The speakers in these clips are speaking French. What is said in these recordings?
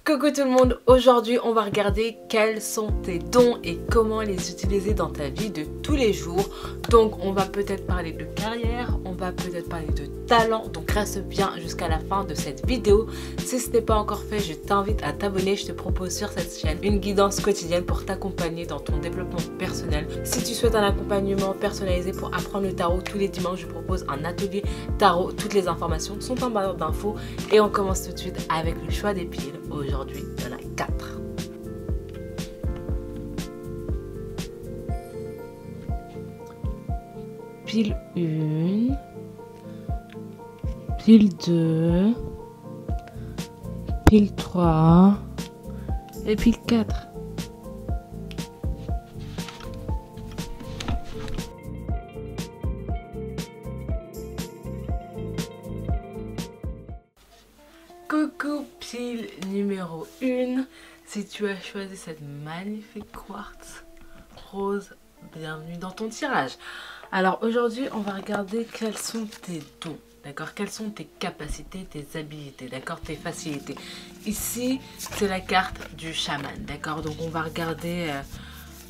Coucou tout le monde, aujourd'hui on va regarder quels sont tes dons et comment les utiliser dans ta vie de tous les jours. Donc on va peut-être parler de carrière, on va peut-être parler de talent, donc reste bien jusqu'à la fin de cette vidéo. Si ce n'est pas encore fait, je t'invite à t'abonner, je te propose sur cette chaîne une guidance quotidienne pour t'accompagner dans ton développement personnel. Si tu souhaites un accompagnement personnalisé pour apprendre le tarot tous les dimanches, je propose un atelier tarot, toutes les informations sont en barre d'infos et on commence tout de suite avec le choix des piles. Aujourd'hui, il y en a 4. Pile 1, pile 2, pile 3 et pile 4. Coucou pile numéro 1, si tu as choisi cette magnifique quartz rose, bienvenue dans ton tirage. Alors aujourd'hui on va regarder quels sont tes dons, d'accord, quelles sont tes capacités, tes habilités, d'accord, tes facilités. Ici c'est la carte du chaman, d'accord, donc on va regarder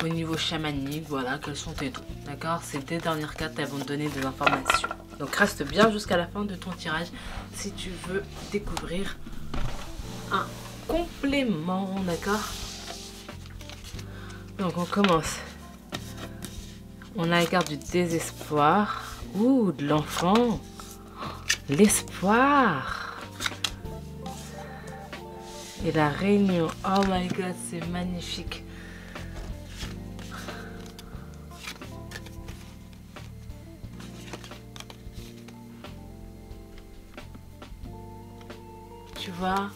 au niveau chamanique, voilà, quels sont tes dons, d'accord. Ces deux dernières cartes elles vont te donner des informations. Donc reste bien jusqu'à la fin de ton tirage si tu veux découvrir un complément, d'accord. Donc on commence. On a la carte du désespoir. Ouh, de l'enfant. L'espoir. Et la réunion. Oh my god, c'est magnifique. Tu vois,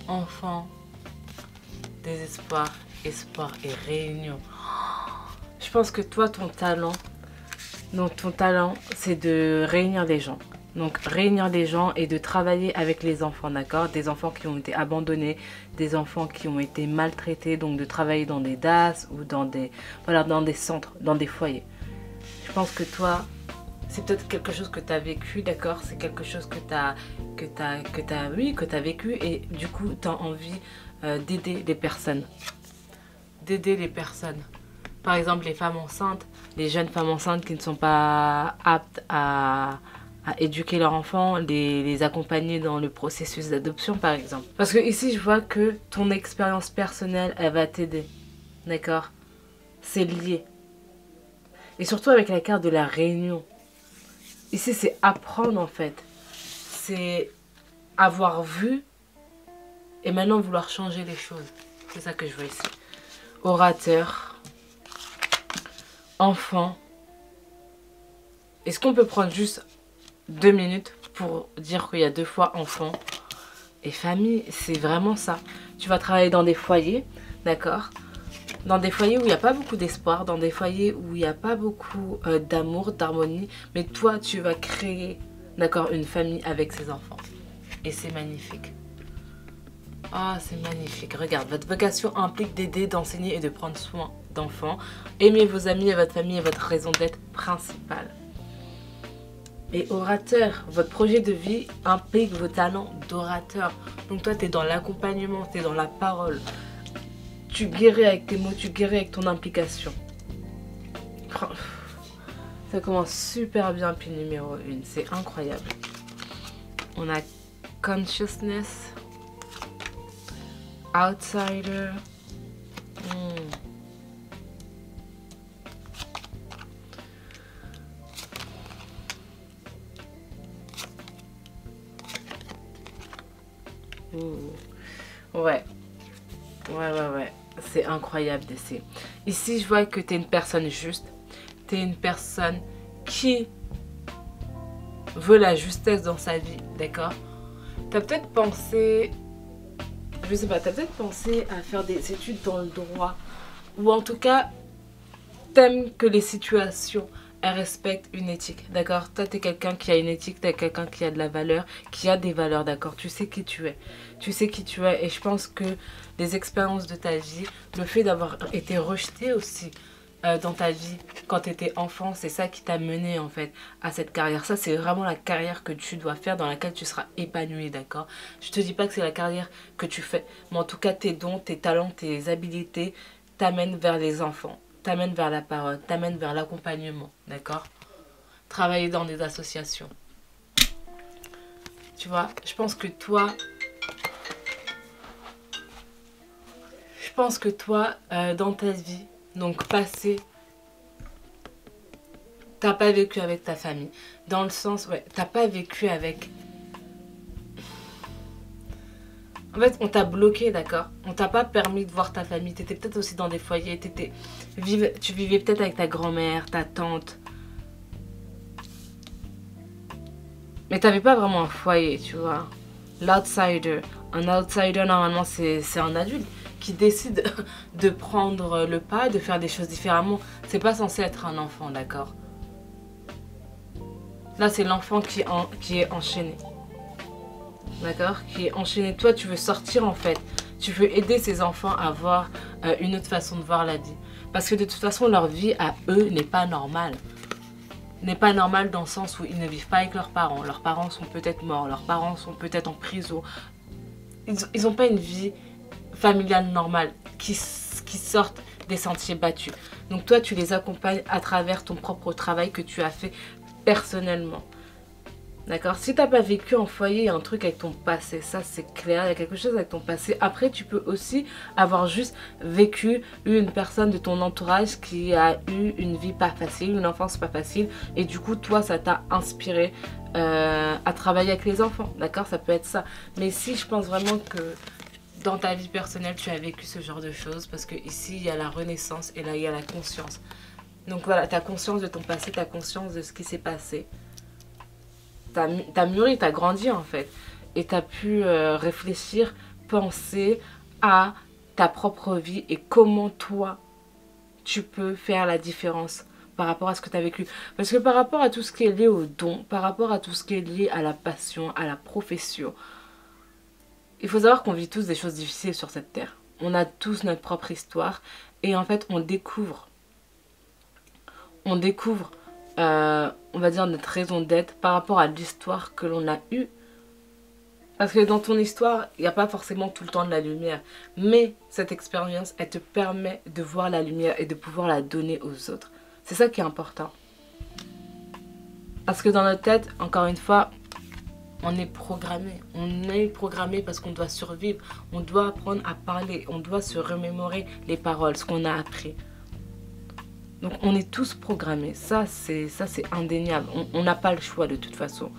enfant, désespoir, espoir et réunion. Je pense que toi, ton talent, c'est de réunir les gens. Donc, réunir les gens et de travailler avec les enfants, d'accord? Des enfants qui ont été abandonnés, des enfants qui ont été maltraités, donc de travailler dans des DAS ou dans des, voilà, dans des centres, dans des foyers. Je pense que toi, c'est peut-être quelque chose que tu as vécu, d'accord? C'est quelque chose que tu as vécu et du coup, tu as envie d'aider les personnes. D'aider les personnes. Par exemple, les femmes enceintes, les jeunes femmes enceintes qui ne sont pas aptes à éduquer leurs enfants, les accompagner dans le processus d'adoption, par exemple. Parce que ici, je vois que ton expérience personnelle, elle va t'aider, d'accord? C'est lié. Et surtout avec la carte de la réunion. Ici, c'est apprendre en fait. C'est avoir vu et maintenant vouloir changer les choses. C'est ça que je vois ici. Orateur. Enfant. Est-ce qu'on peut prendre juste 2 minutes pour dire qu'il y a 2 fois enfant et famille? C'est vraiment ça. Tu vas travailler dans des foyers, d'accord? Dans des foyers où il n'y a pas beaucoup d'espoir, dans des foyers où il n'y a pas beaucoup d'amour, d'harmonie, mais toi, tu vas créer, d'accord, une famille avec ses enfants. Et c'est magnifique. Ah, c'est magnifique. Regarde, votre vocation implique d'aider, d'enseigner et de prendre soin d'enfants. Aimez vos amis et votre famille est votre raison d'être principale. Et orateur, votre projet de vie implique vos talents d'orateur. Donc toi, tu es dans l'accompagnement, tu es dans la parole. Tu guéris avec tes mots, tu guéris avec ton implication. Ça commence super bien, puis numéro 1. C'est incroyable. On a consciousness. Outsider. Ouais. C'est incroyable d'essayer. Ici, je vois que tu es une personne juste. Tu es une personne qui veut la justesse dans sa vie, d'accord? Tu as peut-être pensé, je sais pas, tu as peut-être pensé à faire des études dans le droit. Ou en tout cas, t'aimes que les situations, elles respectent une éthique, d'accord? Toi, tu es quelqu'un qui a une éthique, tu es quelqu'un qui a de la valeur, qui a des valeurs, d'accord? Tu sais qui tu es. Tu sais qui tu es et je pense que les expériences de ta vie, le fait d'avoir été rejeté aussi, dans ta vie quand tu étais enfant, c'est ça qui t'a mené en fait à cette carrière. Ça, c'est vraiment la carrière que tu dois faire, dans laquelle tu seras épanoui, d'accord? Je te dis pas que c'est la carrière que tu fais, mais en tout cas, tes dons, tes talents, tes habilités t'amènent vers les enfants, t'amènent vers la parole, t'amènent vers l'accompagnement, d'accord? Travailler dans des associations. Tu vois, je pense que toi, dans ta vie, donc passée, t'as pas vécu avec ta famille. Dans le sens, ouais, t'as pas vécu avec... En fait, on t'a bloqué, d'accord? On t'a pas permis de voir ta famille. T'étais peut-être aussi dans des foyers. Tu vivais peut-être avec ta grand-mère, ta tante. Mais t'avais pas vraiment un foyer, tu vois. L'outsider. Un outsider, normalement, c'est un adulte qui décide de prendre le pas, de faire des choses différemment. C'est pas censé être un enfant, d'accord? Là, c'est l'enfant qui est enchaîné. D'accord? Qui est enchaîné. Toi, tu veux sortir, en fait. Tu veux aider ces enfants à avoir une autre façon de voir la vie. Parce que de toute façon, leur vie à eux n'est pas normale. N'est pas normale dans le sens où ils ne vivent pas avec leurs parents. Leurs parents sont peut-être morts. Leurs parents sont peut-être en prison. Ils n'ont pas une vie familiale normale qui sortent des sentiers battus. Donc toi, tu les accompagnes à travers ton propre travail que tu as fait personnellement. D'accord? Si tu n'as pas vécu en foyer, il y a un truc avec ton passé, ça c'est clair, il y a quelque chose avec ton passé. Après, tu peux aussi avoir juste vécu une personne de ton entourage qui a eu une vie pas facile, une enfance pas facile, et du coup, toi, ça t'a inspiré à travailler avec les enfants, d'accord? Ça peut être ça. Mais si je pense vraiment que dans ta vie personnelle, tu as vécu ce genre de choses, parce que ici, il y a la renaissance et là, il y a la conscience. Donc voilà, tu as conscience de ton passé, tu as conscience de ce qui s'est passé. T'as mûri, t'as grandi en fait. Et t'as pu réfléchir, penser à ta propre vie et comment toi, tu peux faire la différence par rapport à ce que tu as vécu. Parce que par rapport à tout ce qui est lié au don, par rapport à tout ce qui est lié à la passion, à la profession, il faut savoir qu'on vit tous des choses difficiles sur cette terre. On a tous notre propre histoire et en fait on découvre on va dire notre raison d'être par rapport à l'histoire que l'on a eue. Parce que dans ton histoire, il n'y a pas forcément tout le temps de la lumière. Mais cette expérience, elle te permet de voir la lumière et de pouvoir la donner aux autres. C'est ça qui est important. Parce que dans notre tête, encore une fois, on est programmé. On est programmé parce qu'on doit survivre. On doit apprendre à parler. On doit se remémorer les paroles, ce qu'on a appris. Donc on est tous programmés, ça c'est indéniable, on n'a pas le choix de toute façon.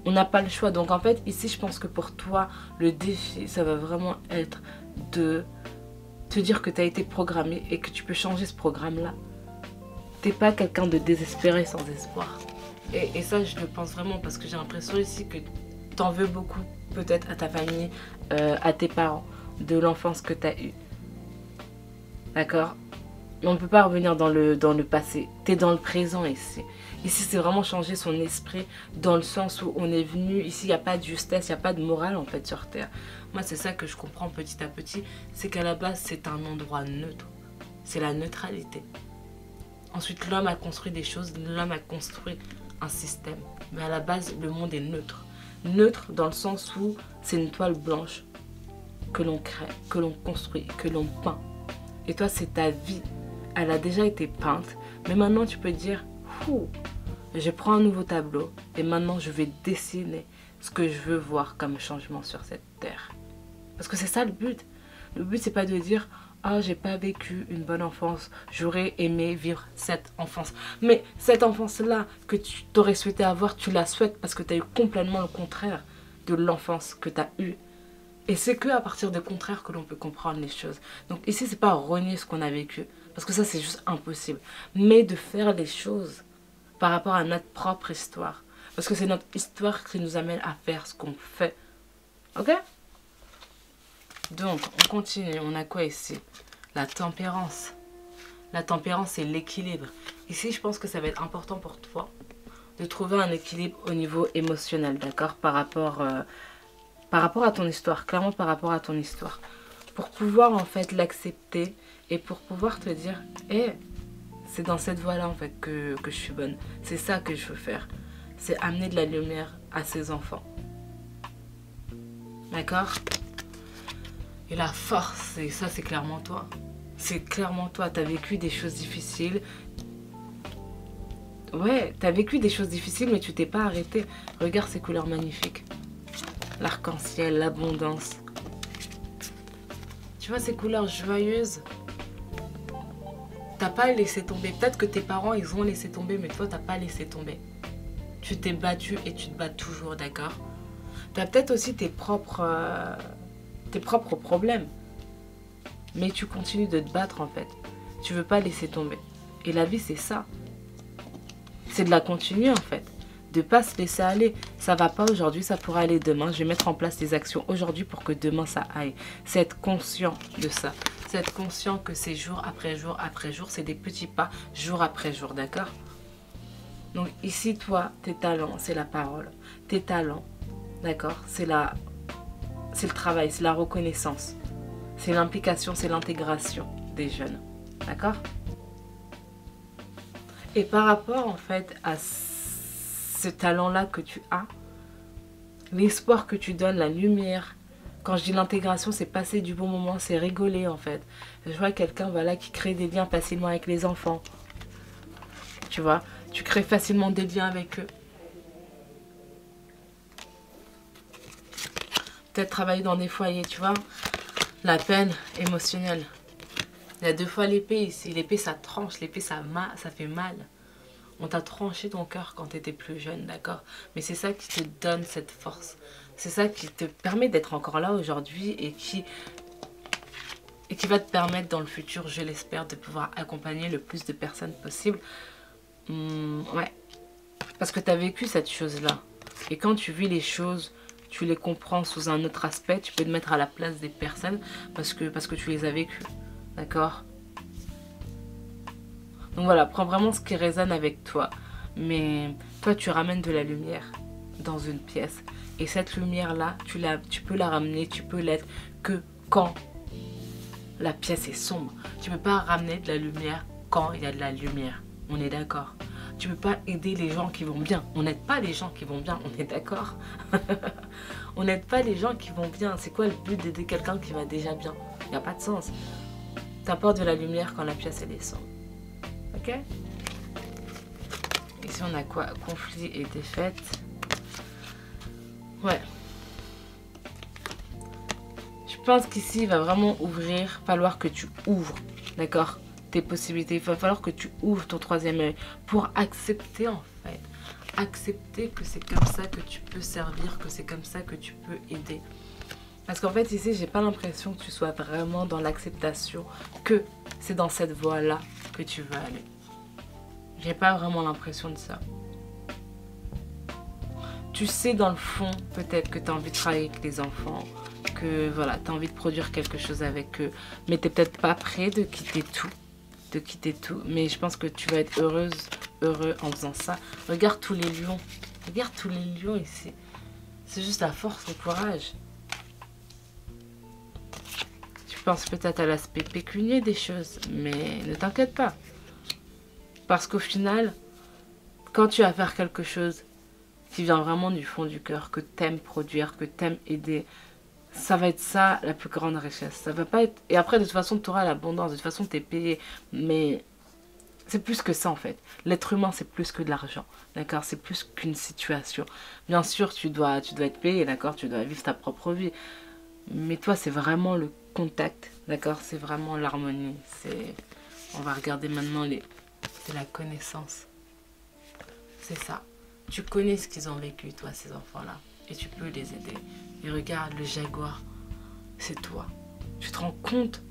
On n'a pas le choix, donc en fait ici je pense que pour toi le défi ça va vraiment être de te dire que tu as été programmé et que tu peux changer ce programme là. T'es pas quelqu'un de désespéré sans espoir. Et ça je le pense vraiment parce que j'ai l'impression ici que t'en veux beaucoup peut-être à ta famille, à tes parents, de l'enfance que tu as eue. D'accord ? On ne peut pas revenir dans le passé. Tu es dans le présent ici. Ici, c'est vraiment changer son esprit dans le sens où on est venu. Ici, il n'y a pas de justesse, il n'y a pas de morale en fait sur Terre. Moi, c'est ça que je comprends petit à petit. C'est qu'à la base, c'est un endroit neutre. C'est la neutralité. Ensuite, l'homme a construit des choses. L'homme a construit un système. Mais à la base, le monde est neutre. Neutre dans le sens où c'est une toile blanche que l'on crée, que l'on construit, que l'on peint. Et toi, c'est ta vie. Elle a déjà été peinte, mais maintenant tu peux dire, je prends un nouveau tableau et maintenant je vais dessiner ce que je veux voir comme changement sur cette terre. Parce que c'est ça le but. Le but c'est pas de dire, j'ai pas vécu une bonne enfance, j'aurais aimé vivre cette enfance. Mais cette enfance-là que tu t'aurais souhaité avoir, tu la souhaites parce que tu as eu complètement le contraire de l'enfance que tu as eue. Et c'est que à partir du contraire que l'on peut comprendre les choses. Donc ici, c'est pas renier ce qu'on a vécu. Parce que ça, c'est juste impossible. Mais de faire les choses par rapport à notre propre histoire. Parce que c'est notre histoire qui nous amène à faire ce qu'on fait. Ok? Donc, on continue. On a quoi ici? La tempérance. La tempérance, c'est l'équilibre. Ici, je pense que ça va être important pour toi de trouver un équilibre au niveau émotionnel, d'accord? Par rapport à ton histoire, clairement par rapport à ton histoire. Pour pouvoir en fait l'accepter et pour pouvoir te dire, C'est dans cette voie-là en fait que je suis bonne. C'est ça que je veux faire. C'est amener de la lumière à ces enfants. D'accord? Et la force, et ça c'est clairement toi. C'est clairement toi. T'as vécu des choses difficiles. Ouais, t'as vécu des choses difficiles mais tu t'es pas arrêté. Regarde ces couleurs magnifiques. L'arc-en-ciel, l'abondance. Tu vois ces couleurs joyeuses? T'as pas laissé tomber. Peut-être que tes parents, ils ont laissé tomber, mais toi, t'as pas laissé tomber. Tu t'es battu et tu te bats toujours, d'accord? T'as peut-être aussi tes propres problèmes. Mais tu continues de te battre, en fait. Tu veux pas laisser tomber. Et la vie, c'est ça. C'est de la continuer, en fait. De pas se laisser aller. Ça va pas aujourd'hui, ça pourra aller demain. Je vais mettre en place des actions aujourd'hui pour que demain, ça aille. C'est être conscient de ça. C'est être conscient que c'est jour après jour après jour. C'est des petits pas jour après jour, d'accord? Donc ici, toi, tes talents, c'est la parole. Tes talents, d'accord? C'est le travail, c'est la reconnaissance. C'est l'implication, c'est l'intégration des jeunes. D'accord? Et par rapport, en fait, à ce talent-là que tu as, l'espoir que tu donnes, la lumière. Quand je dis l'intégration, c'est passer du bon moment, c'est rigoler en fait. Je vois quelqu'un voilà, qui crée des liens facilement avec les enfants. Tu vois, tu crées facilement des liens avec eux. Peut-être travailler dans des foyers, tu vois. La peine émotionnelle. Il y a deux fois l'épée ici. L'épée, ça tranche. L'épée, ça fait mal. On t'a tranché ton cœur quand tu étais plus jeune, d'accord? Mais c'est ça qui te donne cette force. C'est ça qui te permet d'être encore là aujourd'hui et qui va te permettre dans le futur, je l'espère, de pouvoir accompagner le plus de personnes possible. Ouais. Parce que tu as vécu cette chose-là. Et quand tu vis les choses, tu les comprends sous un autre aspect, tu peux te mettre à la place des personnes parce que tu les as vécues. D'accord? Donc voilà, prends vraiment ce qui résonne avec toi. Mais toi, tu ramènes de la lumière dans une pièce. Et cette lumière-là, tu peux la ramener, tu peux l'être que quand la pièce est sombre. Tu ne peux pas ramener de la lumière quand il y a de la lumière. On est d'accord? Tu ne peux pas aider les gens qui vont bien. On n'aide pas les gens qui vont bien, on est d'accord? On n'aide pas les gens qui vont bien. C'est quoi le but d'aider quelqu'un qui va déjà bien? Il n'y a pas de sens. Tu apportes de la lumière quand la pièce elle est sombre. Ok? Ici on a quoi? Conflit et défaite. Ouais. Je pense qu'ici il va vraiment ouvrir. Falloir que tu ouvres. D'accord? Tes possibilités. Il va falloir que tu ouvres ton troisième œil. Pour accepter en fait. Accepter que c'est comme ça que tu peux servir. Que c'est comme ça que tu peux aider. Parce qu'en fait ici j'ai pas l'impression que tu sois vraiment dans l'acceptation. Que c'est dans cette voie-là que tu veux aller. J'ai pas vraiment l'impression de ça. Tu sais dans le fond peut-être que tu as envie de travailler avec les enfants, que voilà, tu as envie de produire quelque chose avec eux, mais tu n'es peut-être pas prêt de quitter tout. Mais je pense que tu vas être heureux en faisant ça. Regarde tous les lions. Regarde tous les lions ici. C'est juste la force, le courage. Tu penses peut-être à l'aspect pécunier des choses, mais ne t'inquiète pas. Parce qu'au final, quand tu vas faire quelque chose qui vient vraiment du fond du cœur, que tu aimes produire, que tu aimes aider, ça va être ça la plus grande richesse. Ça va pas être... Et après, de toute façon, tu auras l'abondance, de toute façon, tu es payé. Mais c'est plus que ça, en fait. L'être humain, c'est plus que de l'argent, d'accord? C'est plus qu'une situation. Bien sûr, tu dois être payé, d'accord? Tu dois vivre ta propre vie. Mais toi, c'est vraiment le contact, d'accord? C'est vraiment l'harmonie. On va regarder maintenant c'est la connaissance. C'est ça. Tu connais ce qu'ils ont vécu, toi, ces enfants-là. Et tu peux les aider. Et regarde, le jaguar, c'est toi. Tu te rends compte?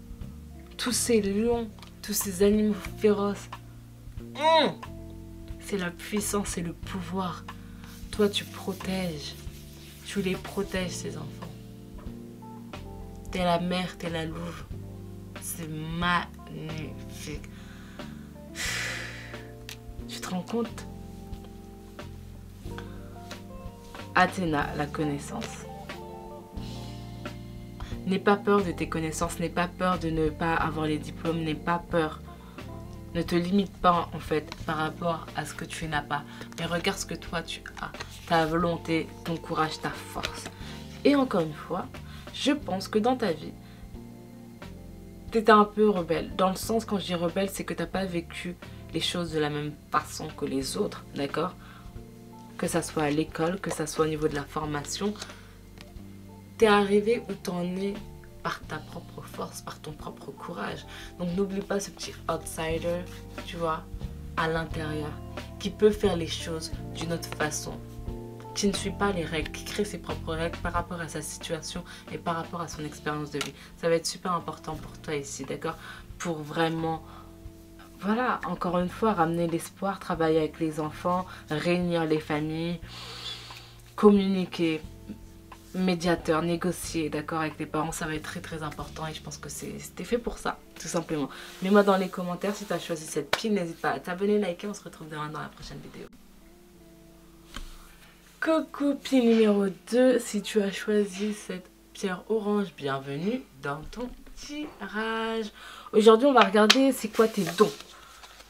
Tous ces lions, tous ces animaux féroces. C'est la puissance, c'est le pouvoir. Toi, tu protèges. Tu les protèges, ces enfants. T'es la mère, t'es la louve. C'est magnifique. Tu te rends compte? Athéna, la connaissance. N'aie pas peur de tes connaissances, n'aie pas peur de ne pas avoir les diplômes, n'aie pas peur. Ne te limite pas en fait par rapport à ce que tu n'as pas. Mais regarde ce que toi tu as. Ta volonté, ton courage, ta force. Et encore une fois, je pense que dans ta vie, tu étais un peu rebelle. Dans le sens, quand je dis rebelle, c'est que tu n'as pas vécu les choses de la même façon que les autres, d'accord? Que ça soit à l'école, que ça soit au niveau de la formation. Tu es arrivé où tu en es par ta propre force, par ton propre courage. Donc n'oublie pas ce petit outsider, tu vois, à l'intérieur, qui peut faire les choses d'une autre façon, qui ne suit pas les règles, qui crée ses propres règles par rapport à sa situation et par rapport à son expérience de vie. Ça va être super important pour toi ici, d'accord? Pour vraiment, voilà, encore une fois, ramener l'espoir, travailler avec les enfants, réunir les familles, communiquer, médiateur, négocier, d'accord, avec les parents, ça va être très très important et je pense que c'était fait pour ça, tout simplement. Mets-moi dans les commentaires si tu as choisi cette pile, n'hésite pas à t'abonner, liker, on se retrouve demain dans la prochaine vidéo. Coucou pile numéro 2, si tu as choisi cette pierre orange, bienvenue dans ton tirage. Aujourd'hui on va regarder c'est quoi tes dons.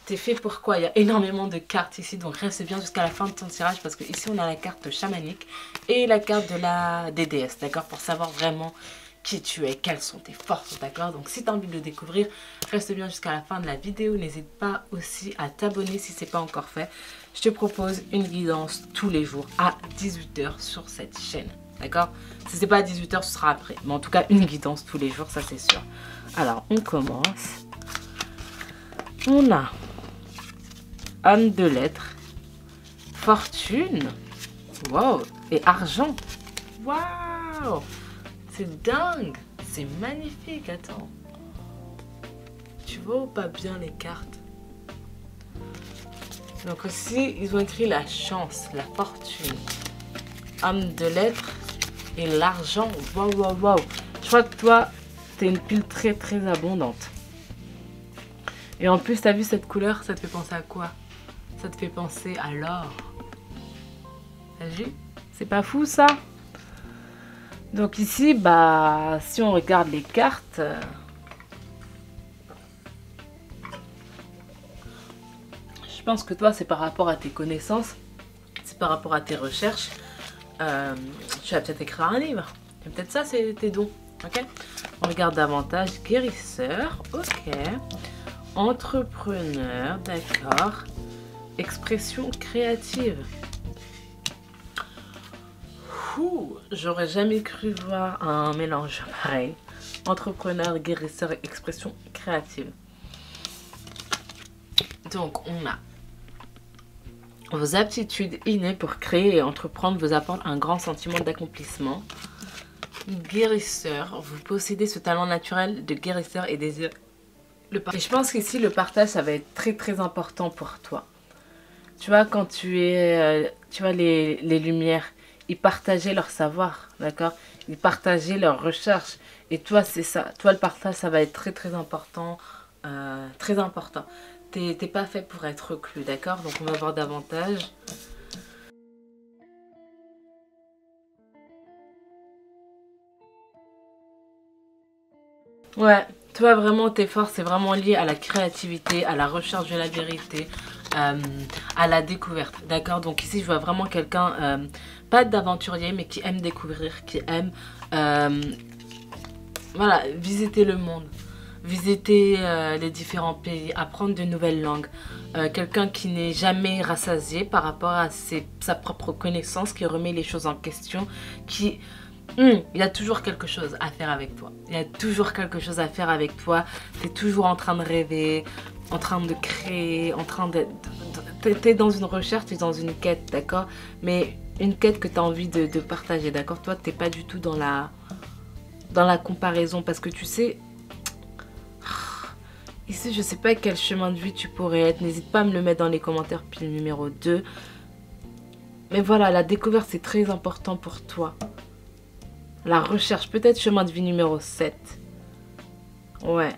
T'es fait pour quoi? Il y a énormément de cartes ici, donc reste bien jusqu'à la fin de ton tirage parce que ici on a la carte chamanique et la carte de la déesse, d'accord? Pour savoir vraiment qui tu es, quelles sont tes forces, d'accord? Donc si tu as envie de le découvrir, reste bien jusqu'à la fin de la vidéo. N'hésite pas aussi à t'abonner si ce n'est pas encore fait. Je te propose une guidance tous les jours à 18 h sur cette chaîne, d'accord? Si ce n'est pas à 18 h, ce sera après. Mais en tout cas, une guidance tous les jours, ça c'est sûr. Alors, on commence. On a homme de lettres, fortune, wow, et argent. Waouh, c'est dingue, c'est magnifique. Attends, tu vois ou pas bien les cartes? Donc aussi, ils ont écrit la chance, la fortune, homme de lettres et l'argent. Waouh, waouh, waouh. Je crois que toi, t'es une pile très très abondante. Et en plus, t'as vu cette couleur, ça te fait penser à quoi? Ça te fait penser à l'or. T'as vu? C'est pas fou ça? Donc ici, bah, si on regarde les cartes, je pense que toi, c'est par rapport à tes connaissances, c'est par rapport à tes recherches. Tu vas peut-être écrire un livre. Et peut-être ça, c'est tes dons. Ok? On regarde davantage. Guérisseur, ok. Entrepreneur, d'accord. Expression créative. J'aurais jamais cru voir un mélange pareil. Entrepreneur, guérisseur et expression créative. Donc, on a vos aptitudes innées pour créer et entreprendre vous apportent un grand sentiment d'accomplissement. Guérisseur, vous possédez ce talent naturel de guérisseur et désir le partage. Et je pense qu'ici, le partage, ça va être très très important pour toi. Tu vois, quand tu es, tu vois, les lumières, ils partageaient leur savoir, d'accord? Ils partageaient leurs recherches. Et toi, c'est ça. Toi, le partage, ça va être très, très important. Très important. T'es pas fait pour être reclus, d'accord? Donc, on va voir davantage. Ouais, toi, vraiment, tes forces, c'est vraiment lié à la créativité, à la recherche de la vérité. À la découverte, d'accord? Donc ici je vois vraiment quelqu'un, pas d'aventurier, mais qui aime découvrir, qui aime voilà, visiter le monde, visiter les différents pays, apprendre de nouvelles langues. Quelqu'un qui n'est jamais rassasié par rapport à sa propre connaissance, qui remet les choses en question, qui... il y a toujours quelque chose à faire avec toi. Il y a toujours quelque chose à faire avec toi. Tu es toujours en train de rêver, en train de créer, en train de... T'es dans une recherche, tu es dans une quête, d'accord? Mais une quête que tu as envie de partager, d'accord? Toi, tu n'es pas du tout dans la comparaison parce que tu sais... Ici, je sais pas quel chemin de vie tu pourrais être. N'hésite pas à me le mettre dans les commentaires, pile numéro 2. Mais voilà, la découverte, c'est très important pour toi. La recherche, peut-être chemin de vie numéro 7. Ouais,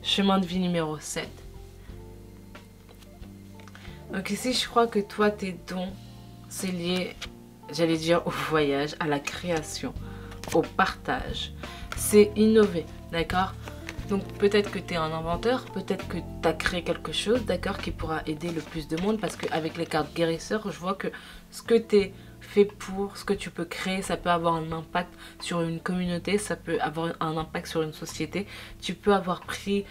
chemin de vie numéro 7. Donc ici, je crois que toi, tes dons, c'est lié, j'allais dire, au voyage, à la création, au partage. C'est innover, d'accord? Donc peut-être que tu es un inventeur, peut-être que tu as créé quelque chose, d'accord, qui pourra aider le plus de monde. Parce qu'avec les cartes guérisseurs, je vois que ce que tu es fait pour, ce que tu peux créer, ça peut avoir un impact sur une communauté, ça peut avoir un impact sur une société. Tu peux avoir pris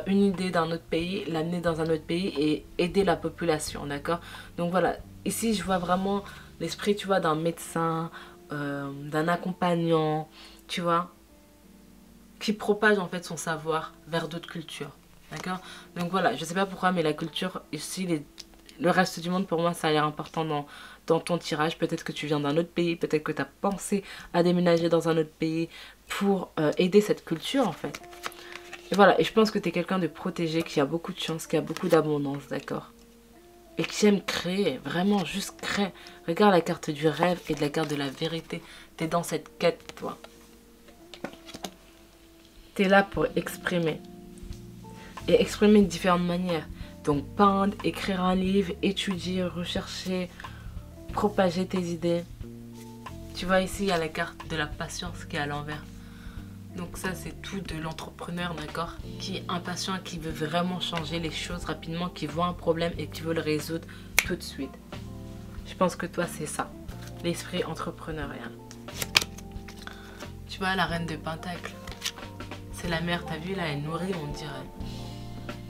une idée d'un autre pays, l'amener dans un autre pays et aider la population, d'accord. Donc voilà, ici je vois vraiment l'esprit, tu vois, d'un médecin, d'un accompagnant, tu vois, qui propage en fait son savoir vers d'autres cultures, d'accord. Donc voilà, je sais pas pourquoi, mais la culture ici, le reste du monde, pour moi, ça a l'air important dans ton tirage. Peut-être que tu viens d'un autre pays, peut-être que tu as pensé à déménager dans un autre pays pour aider cette culture en fait. Et voilà, et je pense que tu es quelqu'un de protégé, qui a beaucoup de chance, qui a beaucoup d'abondance, d'accord. Et qui aime créer, vraiment juste crée. Regarde la carte du rêve et de la carte de la vérité. Tu es dans cette quête, toi. Tu es là pour exprimer. Et exprimer de différentes manières. Donc peindre, écrire un livre, étudier, rechercher, propager tes idées. Tu vois ici, il y a la carte de la patience qui est à l'envers. Donc ça, c'est tout de l'entrepreneur, d'accord, qui est impatient, qui veut vraiment changer les choses rapidement, qui voit un problème et qui veut le résoudre tout de suite. Je pense que toi, c'est ça, l'esprit entrepreneurial. Tu vois, la reine de Pentacle, c'est la mère, t'as vu, là, elle nourrit, on dirait.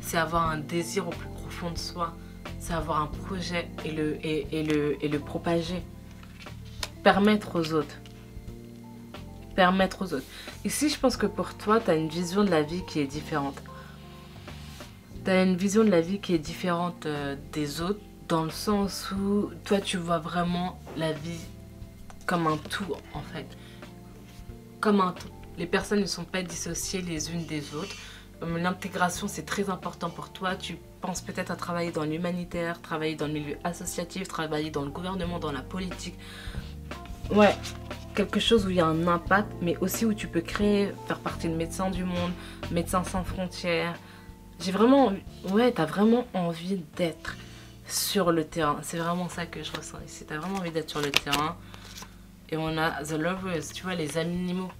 C'est avoir un désir au plus profond de soi, c'est avoir un projet et le propager. Permettre aux autres. Permettre aux autres. Ici, je pense que pour toi, tu as une vision de la vie qui est différente. Tu as une vision de la vie qui est différente des autres, dans le sens où toi, tu vois vraiment la vie comme un tout, en fait. Comme un tout. Les personnes ne sont pas dissociées les unes des autres. L'intégration, c'est très important pour toi. Tu penses peut-être à travailler dans l'humanitaire, travailler dans le milieu associatif, travailler dans le gouvernement, dans la politique. Ouais, quelque chose où il y a un impact, mais aussi où tu peux créer, faire partie de Médecins du Monde, Médecins sans frontières. J'ai vraiment, ouais, t'as vraiment envie d'être sur le terrain. C'est vraiment ça que je ressens ici. T'as vraiment envie d'être sur le terrain. Et on a The Lovers, tu vois, les animaux,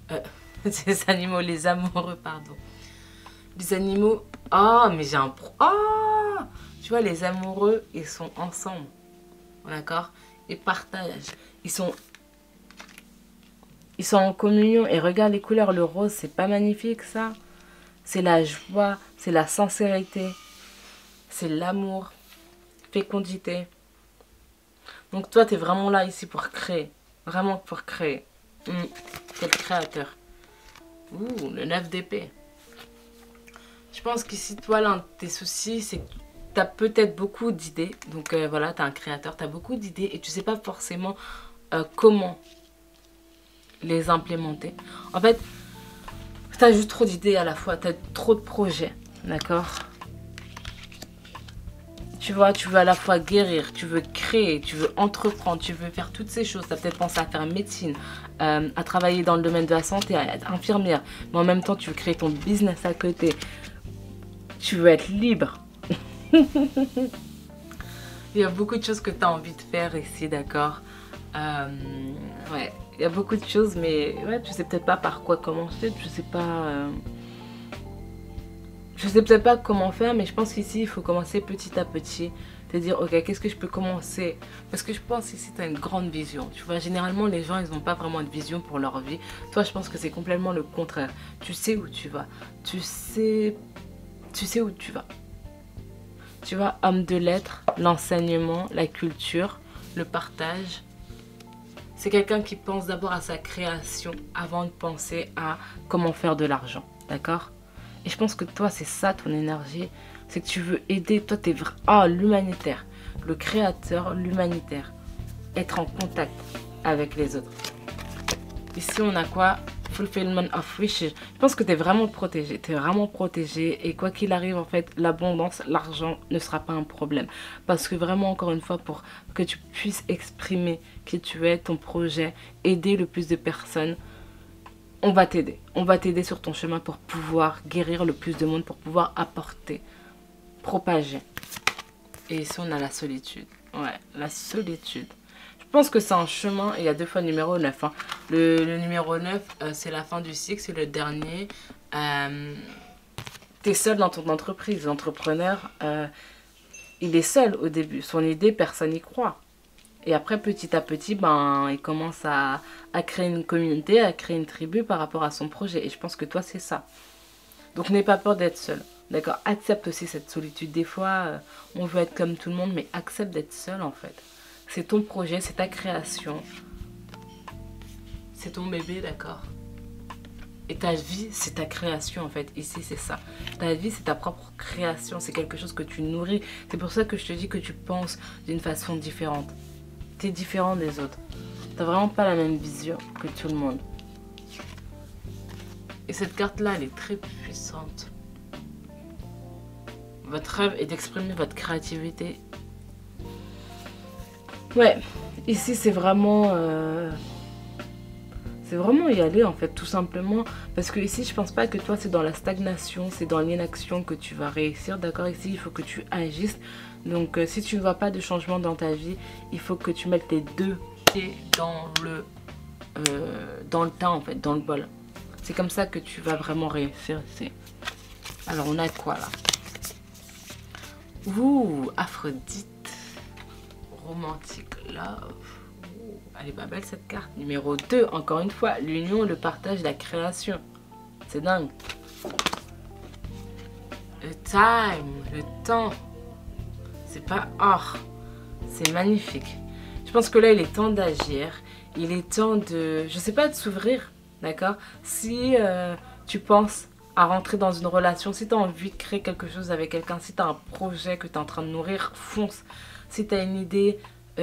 les amoureux, pardon. Les animaux, mais j'ai un tu vois, les amoureux, ils sont ensemble, d'accord. Ils partagent, ils sont en communion. Et regarde les couleurs, le rose, c'est pas magnifique ça? C'est la joie, c'est la sincérité, c'est l'amour, fécondité. Donc toi, tu es vraiment là ici pour créer, vraiment pour créer. Tu es le créateur. Ouh, le 9 d'épée. Je pense qu'ici, toi, l'un de tes soucis, c'est que tu as peut-être beaucoup d'idées. Donc voilà, tu es un créateur, tu as beaucoup d'idées et tu sais pas forcément comment les implémenter. En fait, tu as juste trop d'idées à la fois, tu as trop de projets, d'accord? Tu vois, tu veux à la fois guérir, tu veux créer, tu veux entreprendre, tu veux faire toutes ces choses. Tu as peut-être pensé à faire médecine, à travailler dans le domaine de la santé, à être infirmière. Mais en même temps, tu veux créer ton business à côté. Tu veux être libre. Il y a beaucoup de choses que tu as envie de faire ici, d'accord? Ouais, il y a beaucoup de choses, mais ouais, tu sais peut-être pas par quoi commencer. Je sais pas... Je sais peut-être pas comment faire, mais je pense qu'ici, il faut commencer petit à petit. Te dire, ok, qu'est-ce que je peux commencer? Parce que je pense ici, tu as une grande vision. Tu vois, généralement, les gens, ils n'ont pas vraiment de vision pour leur vie. Toi, je pense que c'est complètement le contraire. Tu sais où tu vas. Tu sais où tu vas. Tu vois, homme de lettres, l'enseignement, la culture, le partage. C'est quelqu'un qui pense d'abord à sa création avant de penser à comment faire de l'argent. D'accord? Et je pense que toi, c'est ça ton énergie. C'est que tu veux aider. Toi, tu es l'humanitaire. Le créateur, l'humanitaire. Être en contact avec les autres. Ici, on a quoi? Fulfillment of wishes. Je pense que tu es vraiment protégé. Tu es vraiment protégé. Et quoi qu'il arrive, en fait, l'abondance, l'argent ne sera pas un problème. Parce que vraiment, encore une fois, pour que tu puisses exprimer qui tu es, ton projet, aider le plus de personnes, on va t'aider. On va t'aider sur ton chemin pour pouvoir guérir le plus de monde, pour pouvoir apporter, propager. Et ici, on a la solitude. Ouais, la solitude. Je pense que c'est un chemin, et il y a deux fois le numéro 9. Hein. Le numéro 9, c'est la fin du cycle, c'est le dernier. Tu es seul dans ton entreprise. L'entrepreneur, il est seul au début. Son idée, personne n'y croit. Et après, petit à petit, ben, il commence à créer une communauté, à créer une tribu par rapport à son projet. Et je pense que toi, c'est ça. Donc, n'aie pas peur d'être seul. D'accord? Accepte aussi cette solitude. Des fois, on veut être comme tout le monde, mais accepte d'être seul, en fait. C'est ton projet, c'est ta création. C'est ton bébé, d'accord? Et ta vie, c'est ta création, en fait. Ici, c'est ça. Ta vie, c'est ta propre création. C'est quelque chose que tu nourris. C'est pour ça que je te dis que tu penses d'une façon différente. Tu es différent des autres. Tu n'as vraiment pas la même vision que tout le monde. Et cette carte-là, elle est très puissante. Votre rêve est d'exprimer votre créativité. Ouais, ici, c'est vraiment y aller, en fait, tout simplement. Parce que ici, je pense pas que toi, c'est dans la stagnation, c'est dans l'inaction que tu vas réussir. D'accord? Ici, il faut que tu agisses. Donc, si tu ne vois pas de changement dans ta vie, il faut que tu mettes tes deux pieds dans le tas, en fait, dans le bol. C'est comme ça que tu vas vraiment réussir ici. Alors, on a quoi, là? Ouh, Aphrodite. Romantique love. Elle est pas belle cette carte. Numéro 2, encore une fois, l'union, le partage, la création. C'est dingue. Le time, le temps. C'est pas or. C'est magnifique. Je pense que là, il est temps d'agir. Il est temps de, je sais pas, de s'ouvrir. D'accord? Si tu penses à rentrer dans une relation, si tu as envie de créer quelque chose avec quelqu'un, si tu as un projet que tu es en train de nourrir, fonce. Si tu as une idée,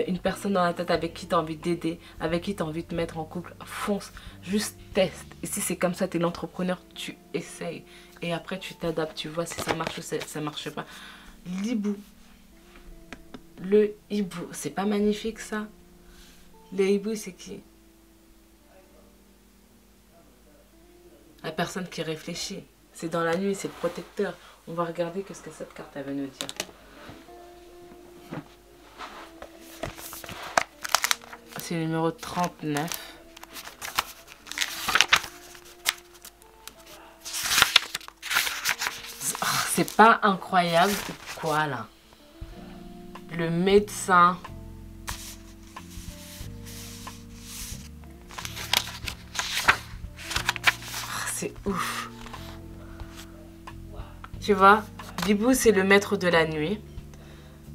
une personne dans la tête avec qui tu as envie d'aider, avec qui tu as envie de te mettre en couple, fonce. Juste teste. Et si c'est comme ça, tu es l'entrepreneur, tu essayes. Et après, tu t'adaptes, tu vois si ça marche ou si ça marche pas. L'hibou. Le hibou. C'est pas magnifique ça? Le hibou, c'est qui? La personne qui réfléchit. C'est dans la nuit, c'est le protecteur. On va regarder qu'est-ce que cette carte elle veut nous dire. C'est le numéro 39. Oh, c'est pas incroyable quoi là? Le médecin. C'est ouf. Tu vois, Bibou, c'est le maître de la nuit.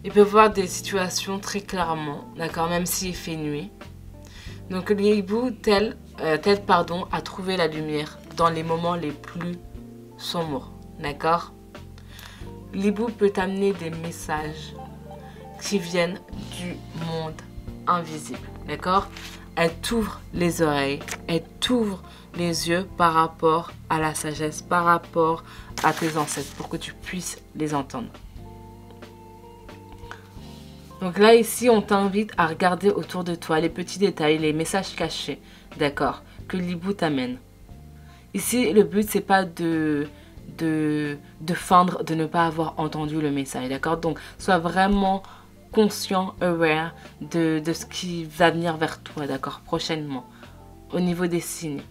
Il peut voir des situations très clairement, d'accord, même s'il fait nuit. Donc, le hibou t'aide à trouver la lumière dans les moments les plus sombres, d'accord. L'hibou peut t'amener des messages qui viennent du monde invisible, d'accord. Elle t'ouvre les oreilles, elle t'ouvre les yeux par rapport à la sagesse, par rapport à tes ancêtres, pour que tu puisses les entendre. Donc là, ici, on t'invite à regarder autour de toi les petits détails, les messages cachés, d'accord, que l'hibou t'amène. Ici, le but, c'est pas de feindre de ne pas avoir entendu le message, d'accord. Donc, sois vraiment conscient, aware de ce qui va venir vers toi, d'accord, prochainement, au niveau des signes.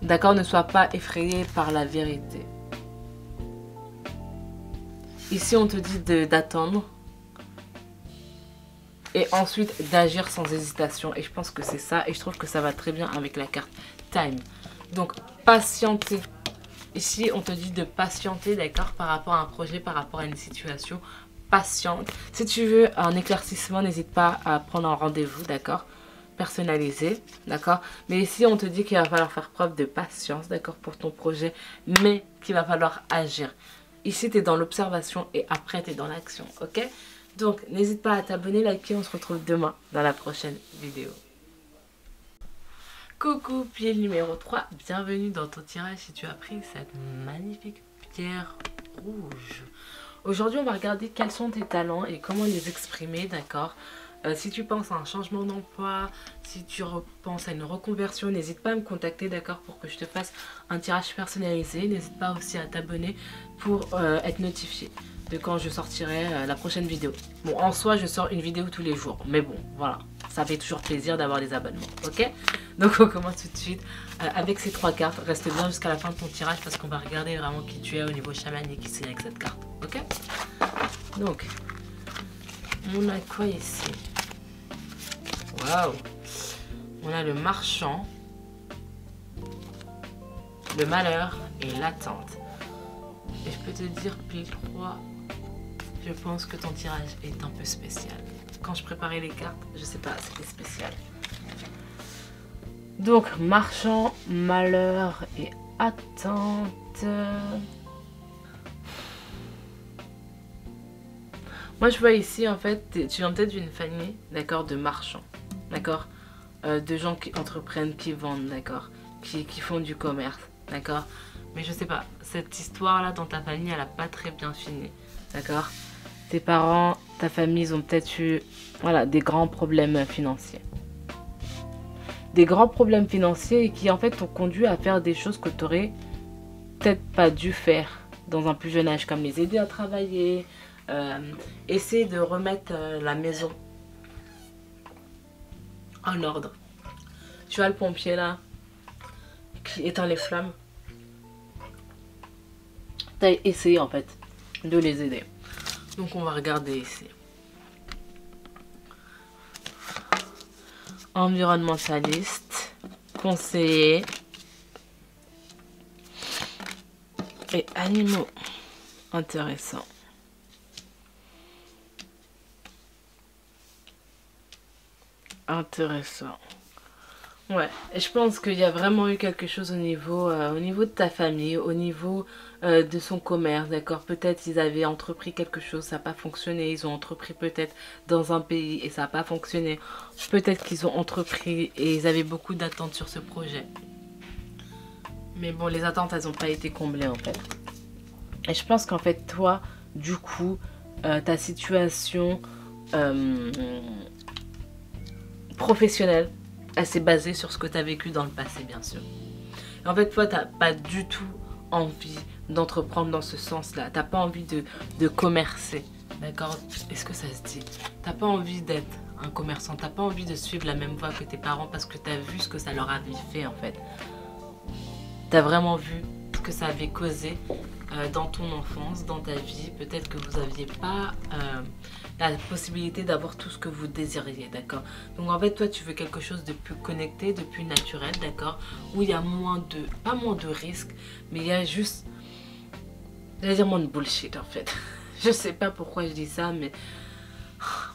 D'accord, ne sois pas effrayé par la vérité. Ici, on te dit d'attendre et ensuite d'agir sans hésitation. Et je pense que c'est ça. Et je trouve que ça va très bien avec la carte Time. Donc, patienter. Ici, on te dit de patienter, d'accord, par rapport à un projet, par rapport à une situation. Patiente. Si tu veux un éclaircissement, n'hésite pas à prendre un rendez-vous, d'accord, personnalisé, d'accord. Mais ici, on te dit qu'il va falloir faire preuve de patience, d'accord, pour ton projet, mais qu'il va falloir agir. Ici, tu es dans l'observation et après, tu es dans l'action, ok? Donc, n'hésite pas à t'abonner, liker, on se retrouve demain dans la prochaine vidéo. Coucou, pile numéro 3, bienvenue dans ton tirage si tu as pris cette magnifique pierre rouge. Aujourd'hui, on va regarder quels sont tes talents et comment les exprimer, d'accord? Si tu penses à un changement d'emploi, si tu penses à une reconversion, n'hésite pas à me contacter, d'accord, pour que je te fasse un tirage personnalisé. N'hésite pas aussi à t'abonner pour être notifié de quand je sortirai la prochaine vidéo. Bon, en soi, je sors une vidéo tous les jours, mais bon, voilà, ça ça fait toujours plaisir d'avoir des abonnements, ok? Donc on commence tout de suite avec ces 3 cartes. Reste bien jusqu'à la fin de ton tirage parce qu'on va regarder vraiment qui tu es au niveau chamanique ici avec cette carte, ok? Donc, on a quoi ici? Waouh! On a le marchand, le malheur et l'attente. Et je peux te dire, pile 3, je pense que ton tirage est un peu spécial. Quand je préparais les cartes, je sais pas, c'était spécial. Donc, marchand, malheur et attente. Moi, je vois ici, en fait, tu viens peut-être d'une famille, d'accord, de marchands, d'accord, de gens qui entreprennent, qui vendent, d'accord, qui font du commerce, d'accord. Mais je sais pas, cette histoire-là dans ta famille, elle a pas très bien fini, d'accord. Tes parents, ta famille, ils ont peut-être eu, voilà, des grands problèmes financiers. Des grands problèmes financiers qui, en fait, t'ont conduit à faire des choses que tu aurais peut-être pas dû faire dans un plus jeune âge, comme les aider à travailler, essayer de remettre la maison en ordre. Tu as le pompier là qui éteint les flammes. Tu as essayé en fait de les aider. Donc on va regarder ici. Environnementaliste, conseiller et animaux. Intéressant. Intéressant. Ouais, et je pense qu'il y a vraiment eu quelque chose au niveau de ta famille, au niveau de son commerce, d'accord? Peut-être ils avaient entrepris quelque chose, ça n'a pas fonctionné. Ils ont entrepris peut-être dans un pays et ça n'a pas fonctionné. Peut-être qu'ils ont entrepris et ils avaient beaucoup d'attentes sur ce projet. Mais bon, les attentes, elles n'ont pas été comblées en fait. Et je pense qu'en fait, toi, du coup, ta situation professionnelle, elle s'est basée sur ce que tu as vécu dans le passé, bien sûr. Et en fait, toi, tu n'as pas du tout envie d'entreprendre dans ce sens-là. Tu n'as pas envie de commercer, d'accord? Est-ce que ça se dit? Tu n'as pas envie d'être un commerçant. Tu n'as pas envie de suivre la même voie que tes parents parce que tu as vu ce que ça leur avait fait, en fait. Tu as vraiment vu ce que ça avait causé dans ton enfance, dans ta vie. Peut-être que vous n'aviez pas la possibilité d'avoir tout ce que vous désiriez, d'accord? Donc en fait, toi, tu veux quelque chose de plus connecté, de plus naturel, d'accord? Où il y a pas moins de risques, mais il y a juste, j'allais dire moins de bullshit en fait. Je sais pas pourquoi je dis ça, mais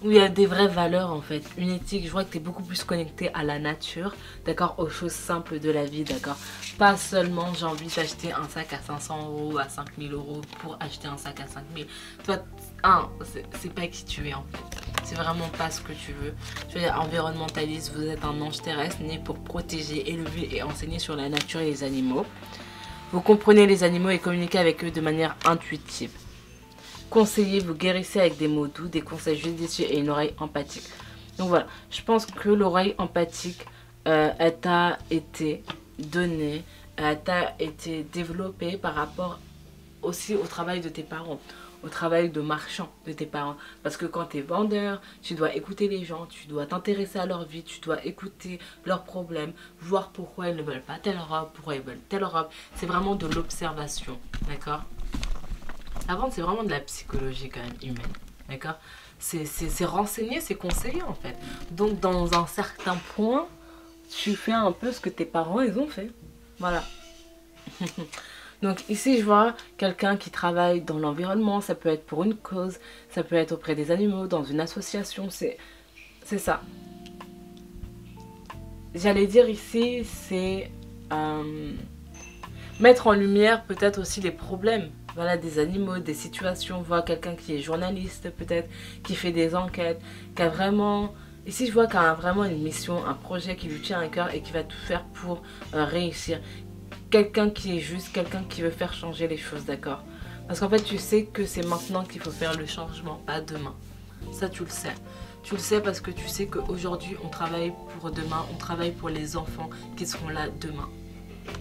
où il y a des vraies valeurs en fait, une éthique. Je vois que tu es beaucoup plus connecté à la nature, d'accord, aux choses simples de la vie, d'accord. Pas seulement j'ai envie d'acheter un sac à 500 €, à 5000 € pour acheter un sac à 5000. Toi, c'est pas qui tu es en fait. C'est vraiment pas ce que tu veux. Tu es environnementaliste, vous êtes un ange terrestre né pour protéger, élever et enseigner sur la nature et les animaux. Vous comprenez les animaux et communiquez avec eux de manière intuitive. Conseiller, vous guérissez avec des mots doux, des conseils judicieux et une oreille empathique. Donc voilà, je pense que l'oreille empathique, elle t'a été donnée, elle t'a été développée par rapport aussi au travail de tes parents, au travail de marchand de tes parents. Parce que quand tu es vendeur, tu dois écouter les gens, tu dois t'intéresser à leur vie, tu dois écouter leurs problèmes, voir pourquoi ils ne veulent pas telle robe, pourquoi ils veulent telle robe. C'est vraiment de l'observation, d'accord? La vente, c'est vraiment de la psychologie quand même humaine, d'accord? C'est renseigner, c'est conseiller en fait. Donc dans un certain point, tu fais un peu ce que tes parents, ils ont fait. Voilà. Donc ici, je vois quelqu'un qui travaille dans l'environnement. Ça peut être pour une cause, ça peut être auprès des animaux, dans une association. C'est ça. J'allais dire ici, c'est mettre en lumière peut-être aussi les problèmes. Voilà, des animaux, des situations. Voir quelqu'un qui est journaliste peut-être, qui fait des enquêtes, qui a vraiment... Ici, je vois qu'il a vraiment une mission, un projet qui lui tient à cœur et qui va tout faire pour réussir. Quelqu'un qui est juste, quelqu'un qui veut faire changer les choses, d'accord? Parce qu'en fait, tu sais que c'est maintenant qu'il faut faire le changement, pas demain. Ça, tu le sais. Tu le sais parce que tu sais qu'aujourd'hui, on travaille pour demain, on travaille pour les enfants qui seront là demain.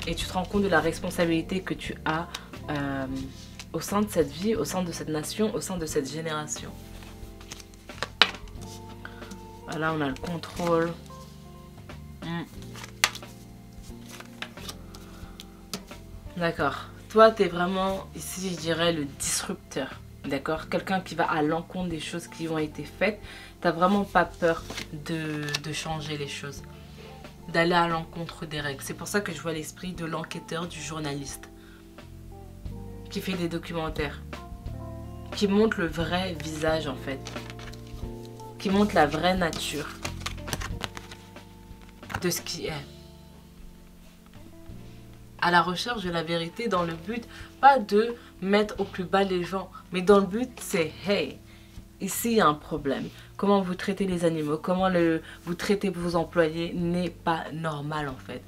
Et tu te rends compte de la responsabilité que tu as au sein de cette vie, au sein de cette nation, au sein de cette génération. Là, on a le contrôle. D'accord. Toi, tu es vraiment, ici, je dirais, le disrupteur. D'accord? Quelqu'un qui va à l'encontre des choses qui ont été faites. Tu n'as vraiment pas peur de changer les choses. D'aller à l'encontre des règles. C'est pour ça que je vois l'esprit de l'enquêteur, du journaliste. Qui fait des documentaires. Qui montre le vrai visage, en fait. Qui montre la vraie nature de ce qui est. À la recherche de la vérité dans le but, pas de mettre au plus bas les gens, mais dans le but, c'est hey, ici il y a un problème. Comment vous traitez les animaux, comment vous traitez vos employés n'est pas normal en fait.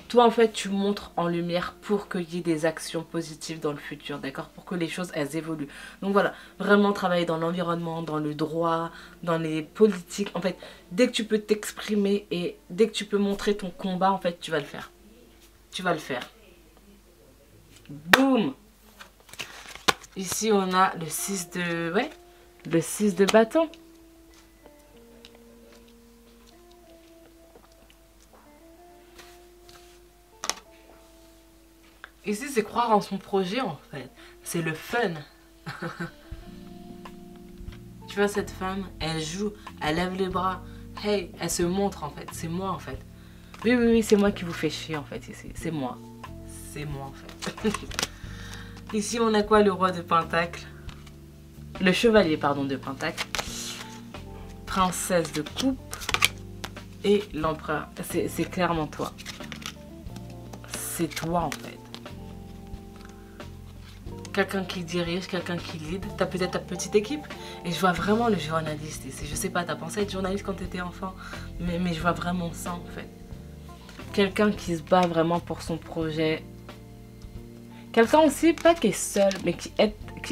Toi en fait tu montres en lumière pour qu'il y ait des actions positives dans le futur, d'accord? Pour que les choses elles évoluent. Donc voilà, vraiment travailler dans l'environnement, dans le droit, dans les politiques. En fait, dès que tu peux t'exprimer et dès que tu peux montrer ton combat, en fait tu vas le faire. Tu vas le faire. Boum. Ici, on a le 6 de... Ouais, le 6 de bâton. Ici, c'est croire en son projet, en fait. C'est le fun. Tu vois, cette femme, elle joue, elle lève les bras. Hey, elle se montre, en fait. C'est moi, en fait. Oui, oui, oui, c'est moi qui vous fais chier en fait ici. C'est moi. C'est moi en fait. Ici, on a quoi? Le roi de Pentacle. Le chevalier, pardon, de Pentacle. Princesse de coupe. Et l'empereur. C'est clairement toi. C'est toi en fait. Quelqu'un qui dirige, quelqu'un qui lead. T'as peut-être ta petite équipe. Et je vois vraiment le journaliste ici. Je sais pas, t'as pensé être journaliste quand t'étais enfant. Mais je vois vraiment ça en fait. Quelqu'un qui se bat vraiment pour son projet. Quelqu'un aussi, pas qui est seul, mais qui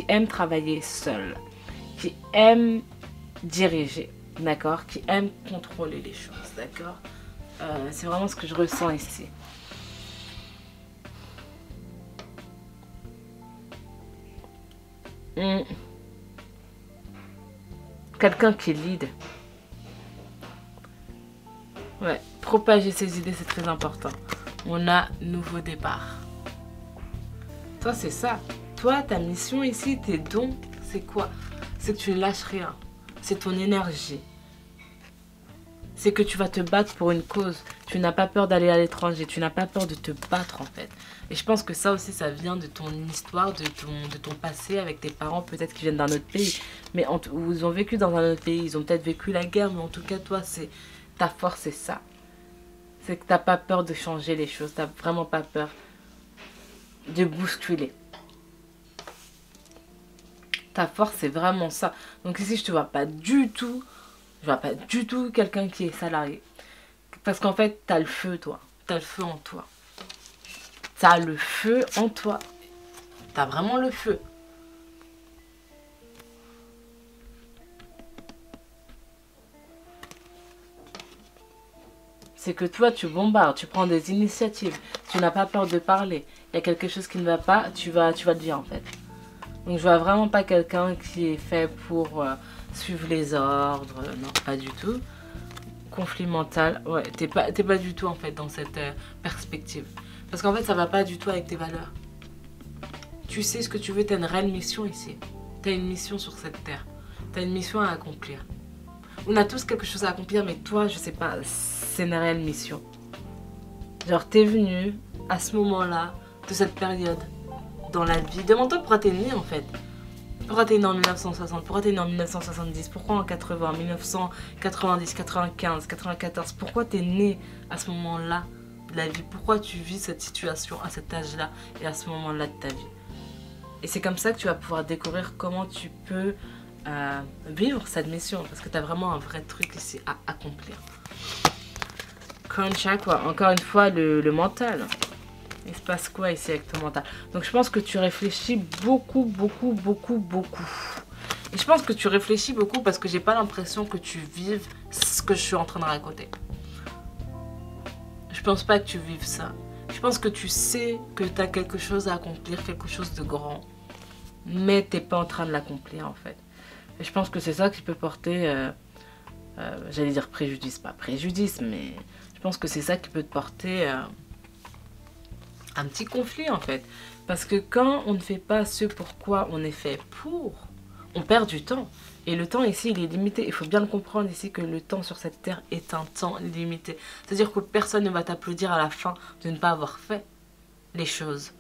aime travailler seul. Qui aime diriger, d'accord? Qui aime contrôler les choses, d'accord? C'est vraiment ce que je ressens ici. Quelqu'un qui lead. Ouais, propager ses idées, c'est très important. On a nouveau départ. Toi, c'est ça. Toi, ta mission ici, tes dons, c'est quoi? C'est que tu ne lâches rien. C'est ton énergie. C'est que tu vas te battre pour une cause. Tu n'as pas peur d'aller à l'étranger. Tu n'as pas peur de te battre, en fait. Et je pense que ça aussi, ça vient de ton histoire, de ton passé avec tes parents, peut-être qui viennent d'un autre pays. Mais ils ont vécu dans un autre pays. Ils ont peut-être vécu la guerre, mais en tout cas, toi, c'est... Ta force, c'est ça. C'est que tu n'as pas peur de changer les choses. Tu n'as vraiment pas peur de bousculer. Ta force, c'est vraiment ça. Donc ici, je te vois pas du tout. Je vois pas du tout quelqu'un qui est salarié. Parce qu'en fait, tu as le feu, toi. Tu as le feu en toi. Tu as le feu en toi. Tu as vraiment le feu. C'est que toi, tu bombardes, tu prends des initiatives, tu n'as pas peur de parler. Il y a quelque chose qui ne va pas, tu vas le dire en fait. Donc je vois vraiment pas quelqu'un qui est fait pour suivre les ordres, non, pas du tout. Conflit mental, ouais, t'es pas du tout en fait dans cette perspective. Parce qu'en fait, ça va pas du tout avec tes valeurs. Tu sais ce que tu veux, t'as une réelle mission ici. T'as une mission sur cette terre. T'as une mission à accomplir. On a tous quelque chose à accomplir, mais toi, je sais pas, c'est une réelle mission. Genre, t'es venu à ce moment-là, de cette période, dans la vie. Demande-toi pourquoi t'es né, en fait. Pourquoi t'es né en 1960? Pourquoi t'es né en 1970? Pourquoi en 80, 1990, 95, 94? Pourquoi t'es né à ce moment-là de la vie? Pourquoi tu vis cette situation à cet âge-là et à ce moment-là de ta vie? Et c'est comme ça que tu vas pouvoir découvrir comment tu peux vivre cette mission. Parce que tu as vraiment un vrai truc ici à accomplir. Crunch quoi. Encore une fois, le mental. Il se passe quoi ici avec ton mental? Donc je pense que tu réfléchis beaucoup, beaucoup, beaucoup, beaucoup. Et je pense que tu réfléchis beaucoup parce que j'ai pas l'impression que tu vives ce que je suis en train de raconter. Je pense pas que tu vives ça. Je pense que tu sais que tu as quelque chose à accomplir, quelque chose de grand. Mais t'es pas en train de l'accomplir en fait. Et je pense que c'est ça qui peut porter j'allais dire préjudice, pas préjudice, mais je pense que c'est ça qui peut te porter un petit conflit en fait. Parce que quand on ne fait pas ce pourquoi on est fait pour, on perd du temps. Et le temps ici, il est limité. Il faut bien le comprendre ici que le temps sur cette terre est un temps limité. C'est-à-dire que personne ne va t'applaudir à la fin de ne pas avoir fait les choses.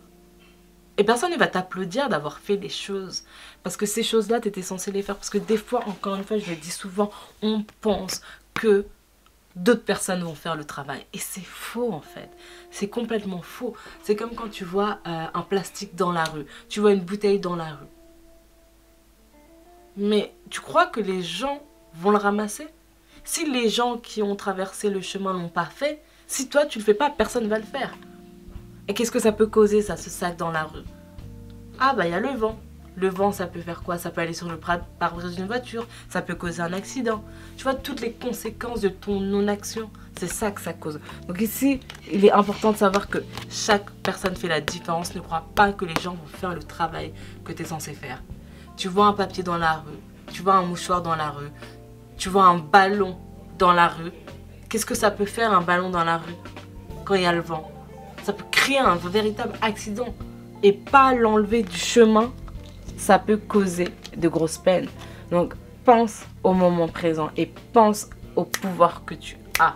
Et personne ne va t'applaudir d'avoir fait les choses. Parce que ces choses-là, tu étais censé les faire. Parce que des fois, encore une fois, je le dis souvent, on pense que d'autres personnes vont faire le travail. Et c'est faux en fait. C'est complètement faux. C'est comme quand tu vois un plastique dans la rue. Tu vois une bouteille dans la rue. Mais tu crois que les gens vont le ramasser? Si les gens qui ont traversé le chemin ne l'ont pas fait, si toi tu le fais pas, personne ne va le faire. Et qu'est-ce que ça peut causer ça, ce sac dans la rue? Ah bah il y a le vent. Le vent ça peut faire quoi? Ça peut aller sur le pare-brise d'une voiture, ça peut causer un accident. Tu vois toutes les conséquences de ton non-action, c'est ça que ça cause. Donc ici, il est important de savoir que chaque personne fait la différence. Ne crois pas que les gens vont faire le travail que tu es censé faire. Tu vois un papier dans la rue, tu vois un mouchoir dans la rue, tu vois un ballon dans la rue. Qu'est-ce que ça peut faire un ballon dans la rue quand il y a le vent? Ça peut créer un véritable accident. Et pas l'enlever du chemin, ça peut causer de grosses peines. Donc pense au moment présent et pense au pouvoir que tu as.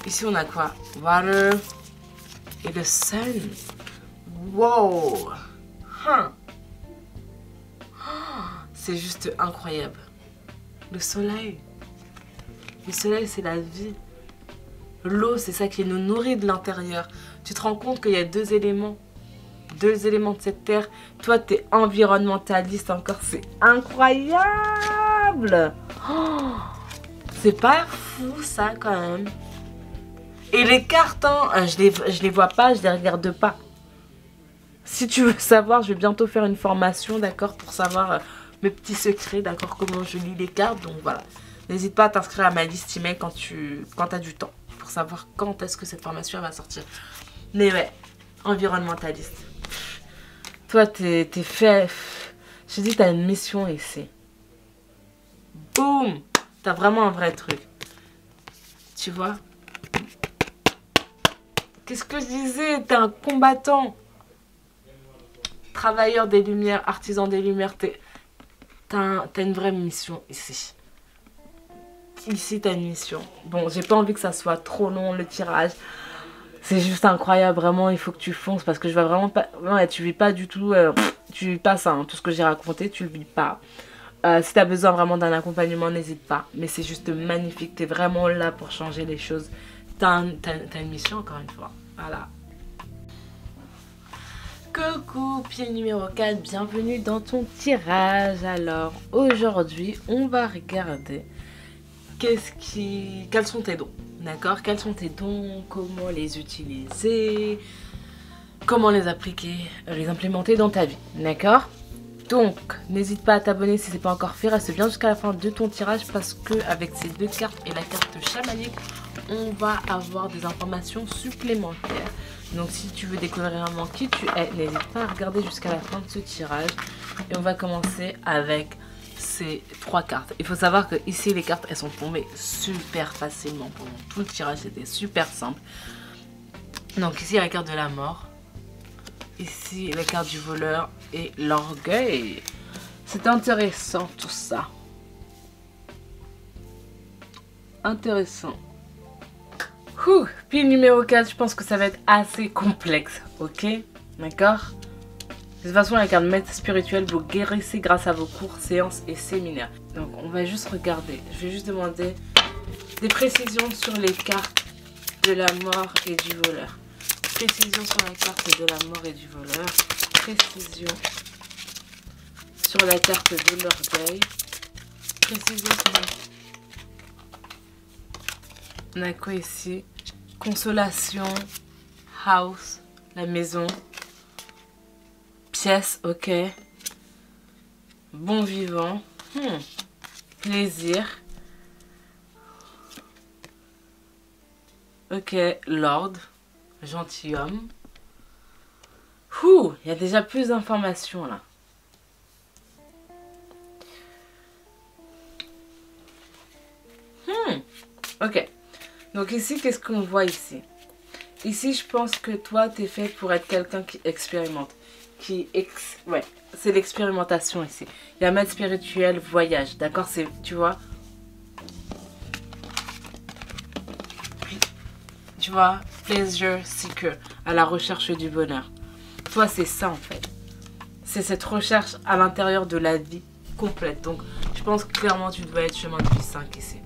Ici on a quoi? Water et the sun. Wow! C'est juste incroyable. Le soleil. Le soleil, c'est la vie. L'eau, c'est ça qui nous nourrit de l'intérieur. Tu te rends compte qu'il y a deux éléments de cette terre. Toi, tu es environnementaliste encore. C'est incroyable. Oh, c'est pas fou, ça, quand même. Et les cartes, hein, je les vois pas, je les regarde pas. Si tu veux savoir, je vais bientôt faire une formation, d'accord, pour savoir mes petits secrets, d'accord, comment je lis les cartes. Donc voilà, n'hésite pas à t'inscrire à ma liste email quand tu as du temps, pour savoir quand est-ce que cette formation va sortir. Mais ouais, environnementaliste. Toi, t'es fait... Je te dis, t'as une mission ici. Boum! T'as vraiment un vrai truc. Tu vois? Qu'est-ce que je disais? T'es un combattant. Travailleur des lumières, artisan des lumières, t'as une vraie mission ici. Ici, t'as une mission. Bon, j'ai pas envie que ça soit trop long, le tirage. C'est juste incroyable, vraiment, il faut que tu fonces parce que je vois vraiment pas... Ouais, tu vis pas du tout... tu vis pas ça, hein, tout ce que j'ai raconté, tu le vis pas. Si t'as besoin vraiment d'un accompagnement, n'hésite pas. Mais c'est juste magnifique, t'es vraiment là pour changer les choses. T'as une mission, encore une fois. Voilà. Coucou, pied numéro 4, bienvenue dans ton tirage. Alors, aujourd'hui, on va regarder quels sont tes dons, d'accord? Quels sont tes dons, comment les utiliser, comment les appliquer, les implémenter dans ta vie, d'accord? Donc, n'hésite pas à t'abonner si ce n'est pas encore fait, reste bien jusqu'à la fin de ton tirage parce que avec ces deux cartes et la carte chamanique, on va avoir des informations supplémentaires. Donc si tu veux découvrir vraiment qui tu es, n'hésite pas à regarder jusqu'à la fin de ce tirage. Et on va commencer avec ces trois cartes. Il faut savoir que ici les cartes elles sont tombées super facilement. Pendant tout le tirage c'était super simple. Donc ici la carte de la mort. Ici la carte du voleur et l'orgueil. C'est intéressant tout ça. Intéressant. Pile numéro 4, je pense que ça va être assez complexe, ok? D'accord? De toute façon, la carte maître spirituel, vous guérissez grâce à vos cours, séances et séminaires. Donc, on va juste regarder. Je vais juste demander des précisions sur les cartes de la mort et du voleur. Précision sur la carte de la mort et du voleur. Précision sur la carte de l'orgueil. Précision sur la... On a quoi ici? Consolation, house, la maison, pièce, ok. Bon vivant, plaisir. Ok, lord, gentilhomme. Il y a déjà plus d'informations là. Ok. Donc ici, qu'est-ce qu'on voit ici? Ici, je pense que toi, t'es fait pour être quelqu'un qui expérimente. Ouais, c'est l'expérimentation ici. Il y a maître spirituel, voyage, d'accord? C'est, tu vois? Tu vois? Pleasure seeker, à la recherche du bonheur. Toi, c'est ça en fait. C'est cette recherche à l'intérieur de la vie complète. Donc, je pense que clairement, tu dois être chemin de vie 5 ici.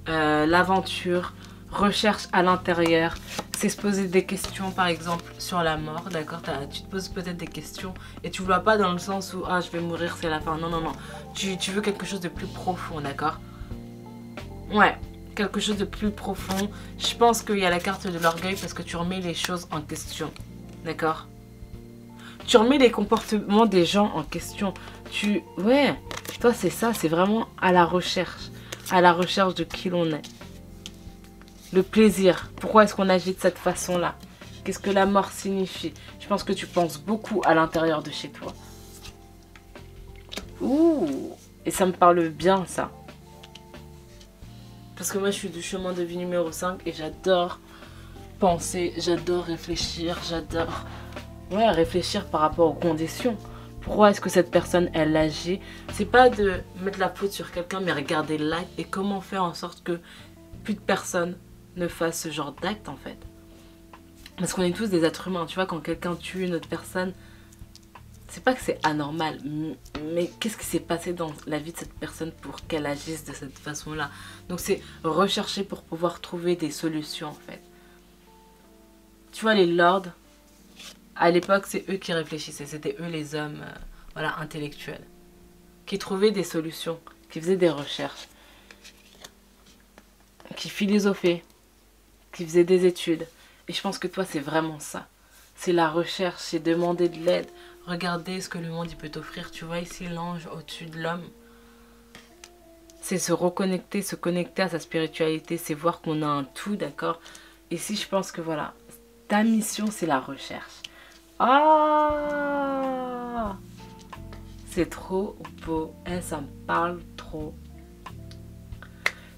L'aventure, recherche à l'intérieur, c'est se poser des questions par exemple sur la mort, d'accord? Tu te poses peut-être des questions et tu ne vois pas dans le sens où ah je vais mourir c'est la fin, non non non, tu veux quelque chose de plus profond, d'accord? Ouais, quelque chose de plus profond. Je pense qu'il y a la carte de l'orgueil parce que tu remets les choses en question, d'accord? Tu remets les comportements des gens en question. Ouais, toi c'est ça, c'est vraiment à la recherche de qui l'on est. Le plaisir, pourquoi est-ce qu'on agit de cette façon-là? Qu'est-ce que la mort signifie? Je pense que tu penses beaucoup à l'intérieur de chez toi. Ouh, et ça me parle bien ça. Parce que moi je suis du chemin de vie numéro 5 et j'adore penser, j'adore réfléchir, j'adore réfléchir par rapport aux conditions. Pourquoi est-ce que cette personne, elle agit? C'est pas de mettre la faute sur quelqu'un, mais regarder l'acte et comment faire en sorte que plus de personnes ne fassent ce genre d'acte, en fait. Parce qu'on est tous des êtres humains, tu vois, quand quelqu'un tue une autre personne, c'est pas que c'est anormal, mais qu'est-ce qui s'est passé dans la vie de cette personne pour qu'elle agisse de cette façon-là? Donc c'est rechercher pour pouvoir trouver des solutions, en fait. Tu vois, les lords, à l'époque, c'est eux qui réfléchissaient. C'était eux les hommes voilà, intellectuels. Qui trouvaient des solutions. Qui faisaient des recherches. Qui philosophaient. Qui faisaient des études. Et je pense que toi, c'est vraiment ça. C'est la recherche. C'est demander de l'aide. Regarder ce que le monde il peut t'offrir. Tu vois ici l'ange au-dessus de l'homme. C'est se reconnecter, se connecter à sa spiritualité. C'est voir qu'on a un tout, d'accord? Ici, je pense que voilà. Ta mission, c'est la recherche. Ah, c'est trop beau, ça me parle trop.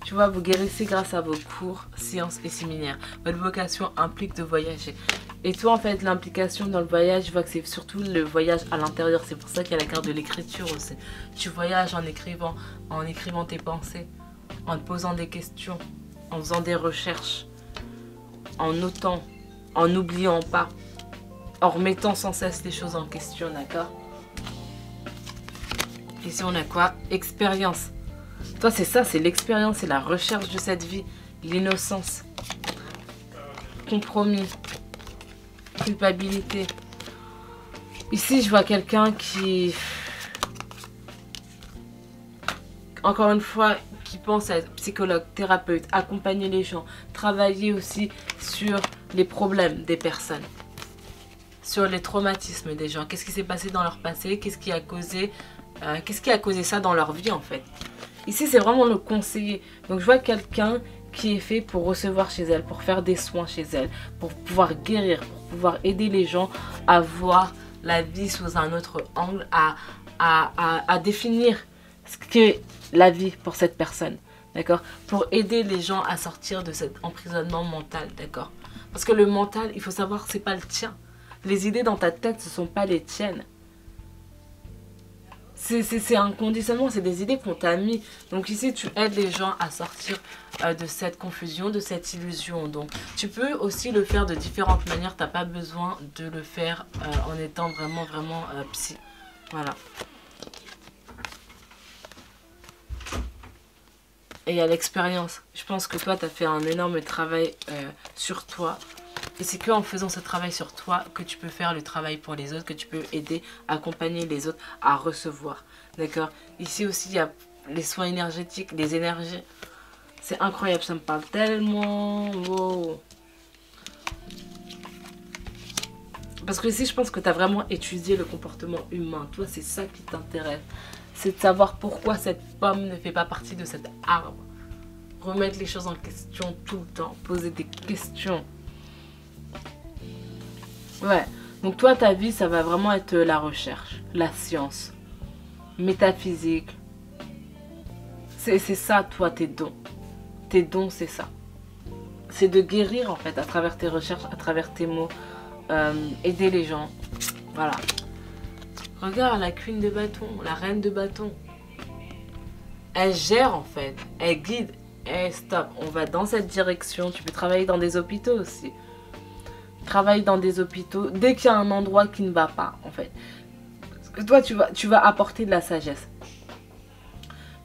Tu vois, vous guérissez grâce à vos cours, séances et séminaires. Votre vocation implique de voyager. Et toi, en fait, l'implication dans le voyage, je vois que c'est surtout le voyage à l'intérieur. C'est pour ça qu'il y a la carte de l'écriture aussi. Tu voyages en écrivant tes pensées, en te posant des questions, en faisant des recherches, en notant, en n'oubliant pas. En remettant sans cesse les choses en question, d'accord? Ici, on a quoi? Expérience. Toi, c'est ça, c'est l'expérience, c'est la recherche de cette vie. L'innocence. Compromis. Culpabilité. Ici, je vois quelqu'un qui... Encore une fois, qui pense à être psychologue, thérapeute, accompagner les gens, travailler aussi sur les problèmes des personnes. Sur les traumatismes des gens, qu'est-ce qui s'est passé dans leur passé, qu'est-ce qui a causé ça dans leur vie en fait. Ici c'est vraiment le conseiller, donc je vois quelqu'un qui est fait pour recevoir chez elle, pour faire des soins chez elle, pour pouvoir guérir, pour pouvoir aider les gens à voir la vie sous un autre angle, à définir ce qu'est la vie pour cette personne, d'accord, pour aider les gens à sortir de cet emprisonnement mental, d'accord, parce que le mental, il faut savoir, c'est pas le tien. Les idées dans ta tête, ce ne sont pas les tiennes. C'est un conditionnement, c'est des idées qu'on t'a mis. Donc ici, tu aides les gens à sortir de cette confusion, de cette illusion. Donc tu peux aussi le faire de différentes manières. Tu n'as pas besoin de le faire en étant vraiment psy. Voilà. Et il y a l'expérience. Je pense que toi, tu as fait un énorme travail sur toi. Et c'est qu'en faisant ce travail sur toi que tu peux faire le travail pour les autres, que tu peux aider, accompagner les autres à recevoir. D'accord? Ici aussi, il y a les soins énergétiques, les énergies. C'est incroyable, ça me parle tellement. Wow. Parce que ici, je pense que tu as vraiment étudié le comportement humain. Toi, c'est ça qui t'intéresse. C'est de savoir pourquoi cette pomme ne fait pas partie de cet arbre. Remettre les choses en question tout le temps. Poser des questions. Ouais, donc toi, ta vie, ça va vraiment être la recherche, la science, métaphysique. C'est ça, toi, tes dons. tes dons, c'est ça. C'est de guérir en fait à travers tes recherches, à travers tes mots, aider les gens. Voilà. Regarde la queen de bâton, la reine de bâton. Elle gère en fait, elle guide. Hey, stop, on va dans cette direction. Tu peux travailler dans des hôpitaux aussi. Travaille dans des hôpitaux dès qu'il y a un endroit qui ne va pas en fait. Parce que toi tu vas apporter de la sagesse.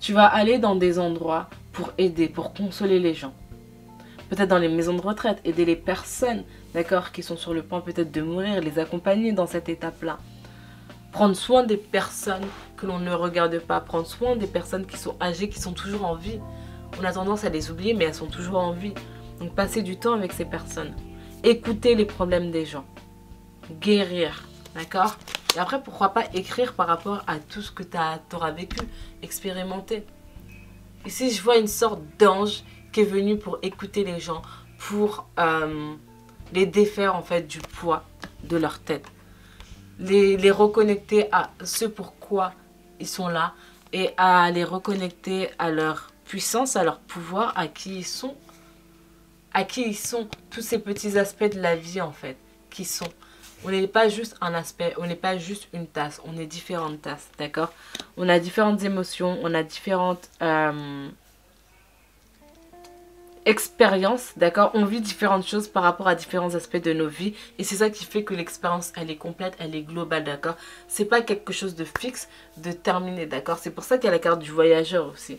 Tu vas aller dans des endroits pour aider, pour consoler les gens. Peut-être dans les maisons de retraite, aider les personnes, d'accord, qui sont sur le point peut-être de mourir, les accompagner dans cette étape-là. Prendre soin des personnes que l'on ne regarde pas, prendre soin des personnes qui sont âgées, qui sont toujours en vie. On a tendance à les oublier, mais elles sont toujours en vie. Donc passer du temps avec ces personnes. Écouter les problèmes des gens. Guérir, d'accord? Et après, pourquoi pas écrire par rapport à tout ce que tu auras vécu, expérimenter. Ici, je vois une sorte d'ange qui est venu pour écouter les gens, pour les défaire en fait du poids de leur tête. Les reconnecter à ce pourquoi ils sont là et à les reconnecter à leur puissance, à leur pouvoir, à qui ils sont. À qui ils sont, tous ces petits aspects de la vie en fait, qui sont. On n'est pas juste un aspect, on n'est pas juste une tasse, on est différentes tasses, d'accord? On a différentes émotions, on a différentes expériences, d'accord? On vit différentes choses par rapport à différents aspects de nos vies et c'est ça qui fait que l'expérience, elle est complète, elle est globale, d'accord? C'est pas quelque chose de fixe, de terminé, d'accord? C'est pour ça qu'il y a la carte du voyageur aussi.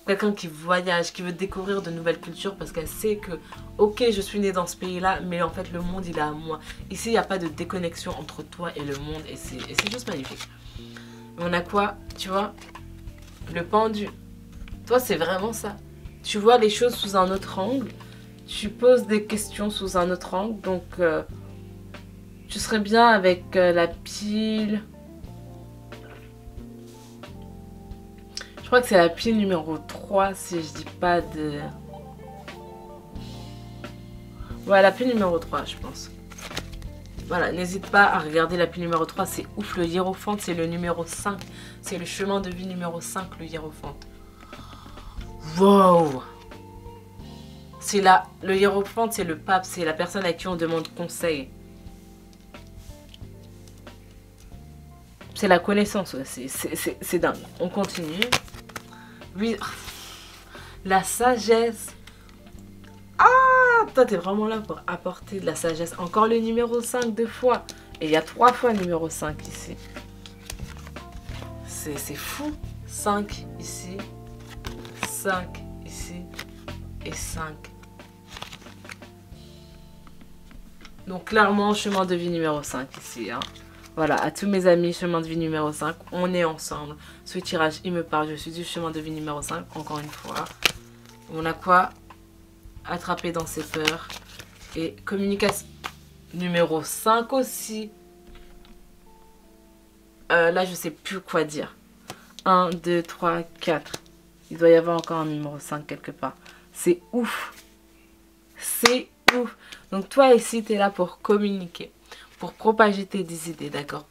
Quelqu'un qui voyage, qui veut découvrir de nouvelles cultures parce qu'elle sait que, ok, je suis née dans ce pays-là, mais en fait, le monde, il est à moi. Ici, il n'y a pas de déconnexion entre toi et le monde et c'est juste magnifique. Et on a quoi? Tu vois? Le pendu. Toi, c'est vraiment ça. Tu vois les choses sous un autre angle. Tu poses des questions sous un autre angle. Donc, tu serais bien avec la pile... Je crois que c'est la pile numéro 3 si je dis pas de... Ouais, la pile numéro 3 je pense. Voilà, n'hésite pas à regarder la pile numéro 3, c'est ouf. Le hiérophante, c'est le numéro 5. C'est le chemin de vie numéro 5, le hiérophante. Wow! C'est là, le hiérophante, c'est le pape, c'est la personne à qui on demande conseil. C'est la connaissance, c'est dingue. On continue. Oui, la sagesse. Ah, toi, t'es vraiment là pour apporter de la sagesse. Encore le numéro 5 deux fois. Et il y a 3 fois le numéro 5 ici. C'est fou. 5 ici. 5 ici. Et 5. Donc, clairement, chemin de vie numéro 5 ici. Hein. Voilà, à tous mes amis, chemin de vie numéro 5, on est ensemble. Ce tirage, il me parle, je suis du chemin de vie numéro 5, encore une fois. On a quoi? Attraper dans ses peurs. Et communication numéro 5 aussi. Là, je sais plus quoi dire. 1, 2, 3, 4. Il doit y avoir encore un numéro 5 quelque part. C'est ouf. C'est ouf. Donc toi ici, tu es là pour communiquer. Pour propager tes idées, d'accord?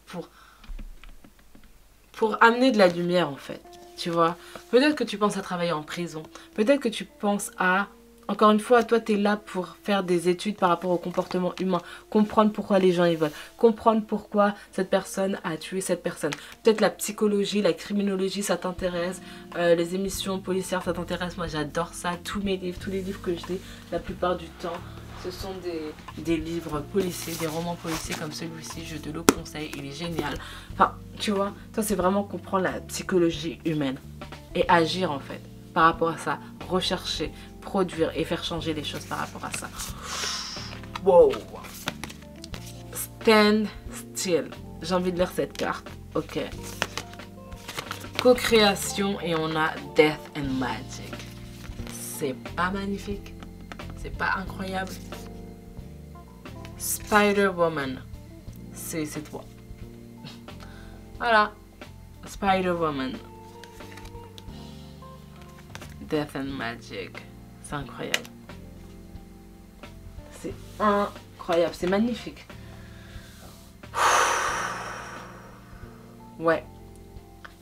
Pour amener de la lumière, en fait. Tu vois? Peut-être que tu penses à travailler en prison. Peut-être que tu penses à... Encore une fois, toi, tu es là pour faire des études par rapport au comportement humain. Comprendre pourquoi les gens y veulent. Comprendre pourquoi cette personne a tué cette personne. Peut-être la psychologie, la criminologie, ça t'intéresse. Les émissions policières, ça t'intéresse. Moi, j'adore ça. Tous mes livres, tous les livres que je lis, la plupart du temps... Ce sont des livres policiers, des romans policiers comme celui-ci, je te le conseille, il est génial. Enfin, tu vois, toi c'est vraiment comprendre la psychologie humaine et agir en fait par rapport à ça, rechercher, produire et faire changer les choses par rapport à ça. Wow! Stand still. J'ai envie de lire cette carte. Ok. Co-création et on a Death and Magic. C'est pas magnifique? C'est pas incroyable? Spider-Woman. C'est toi. Voilà. Spider-Woman. Death and Magic. C'est incroyable. C'est incroyable. C'est magnifique. Ouais.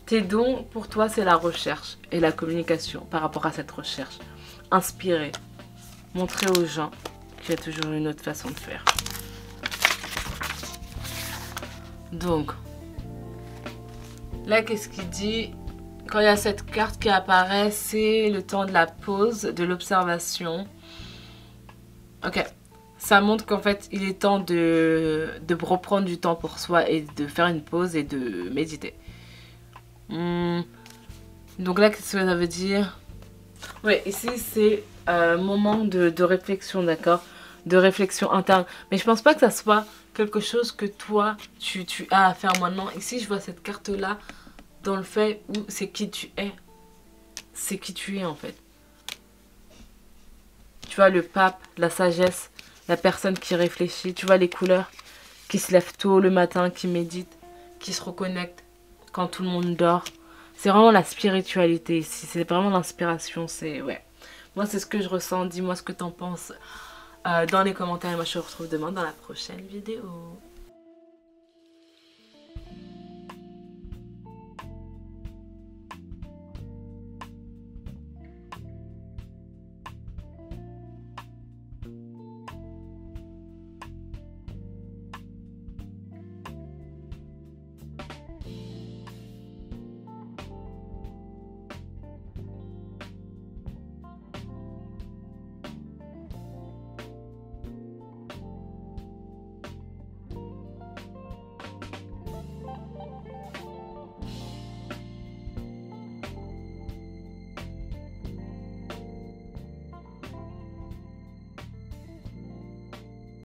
Tes dons, pour toi, c'est la recherche et la communication par rapport à cette recherche. inspirer, montrer aux gens qu'il y a toujours une autre façon de faire. Donc, là, qu'est-ce qu'il dit? Quand il y a cette carte qui apparaît, c'est le temps de la pause, de l'observation. Ok, ça montre qu'en fait, il est temps de reprendre du temps pour soi et de faire une pause et de méditer. Donc là, qu'est-ce que ça veut dire? Oui, ici, c'est moment de réflexion, d'accord? De réflexion interne. Mais je pense pas que ça soit quelque chose que toi, tu as à faire maintenant. Ici, je vois cette carte-là dans le fait où c'est qui tu es. C'est qui tu es, en fait. Tu vois, le pape, la sagesse, la personne qui réfléchit. Tu vois les couleurs, qui se lève tôt le matin, qui médite, qui se reconnecte quand tout le monde dort. C'est vraiment la spiritualité ici. C'est vraiment l'inspiration. C'est, ouais. Moi, c'est ce que je ressens. Dis-moi ce que t'en penses dans les commentaires. Et moi, je te retrouve demain dans la prochaine vidéo.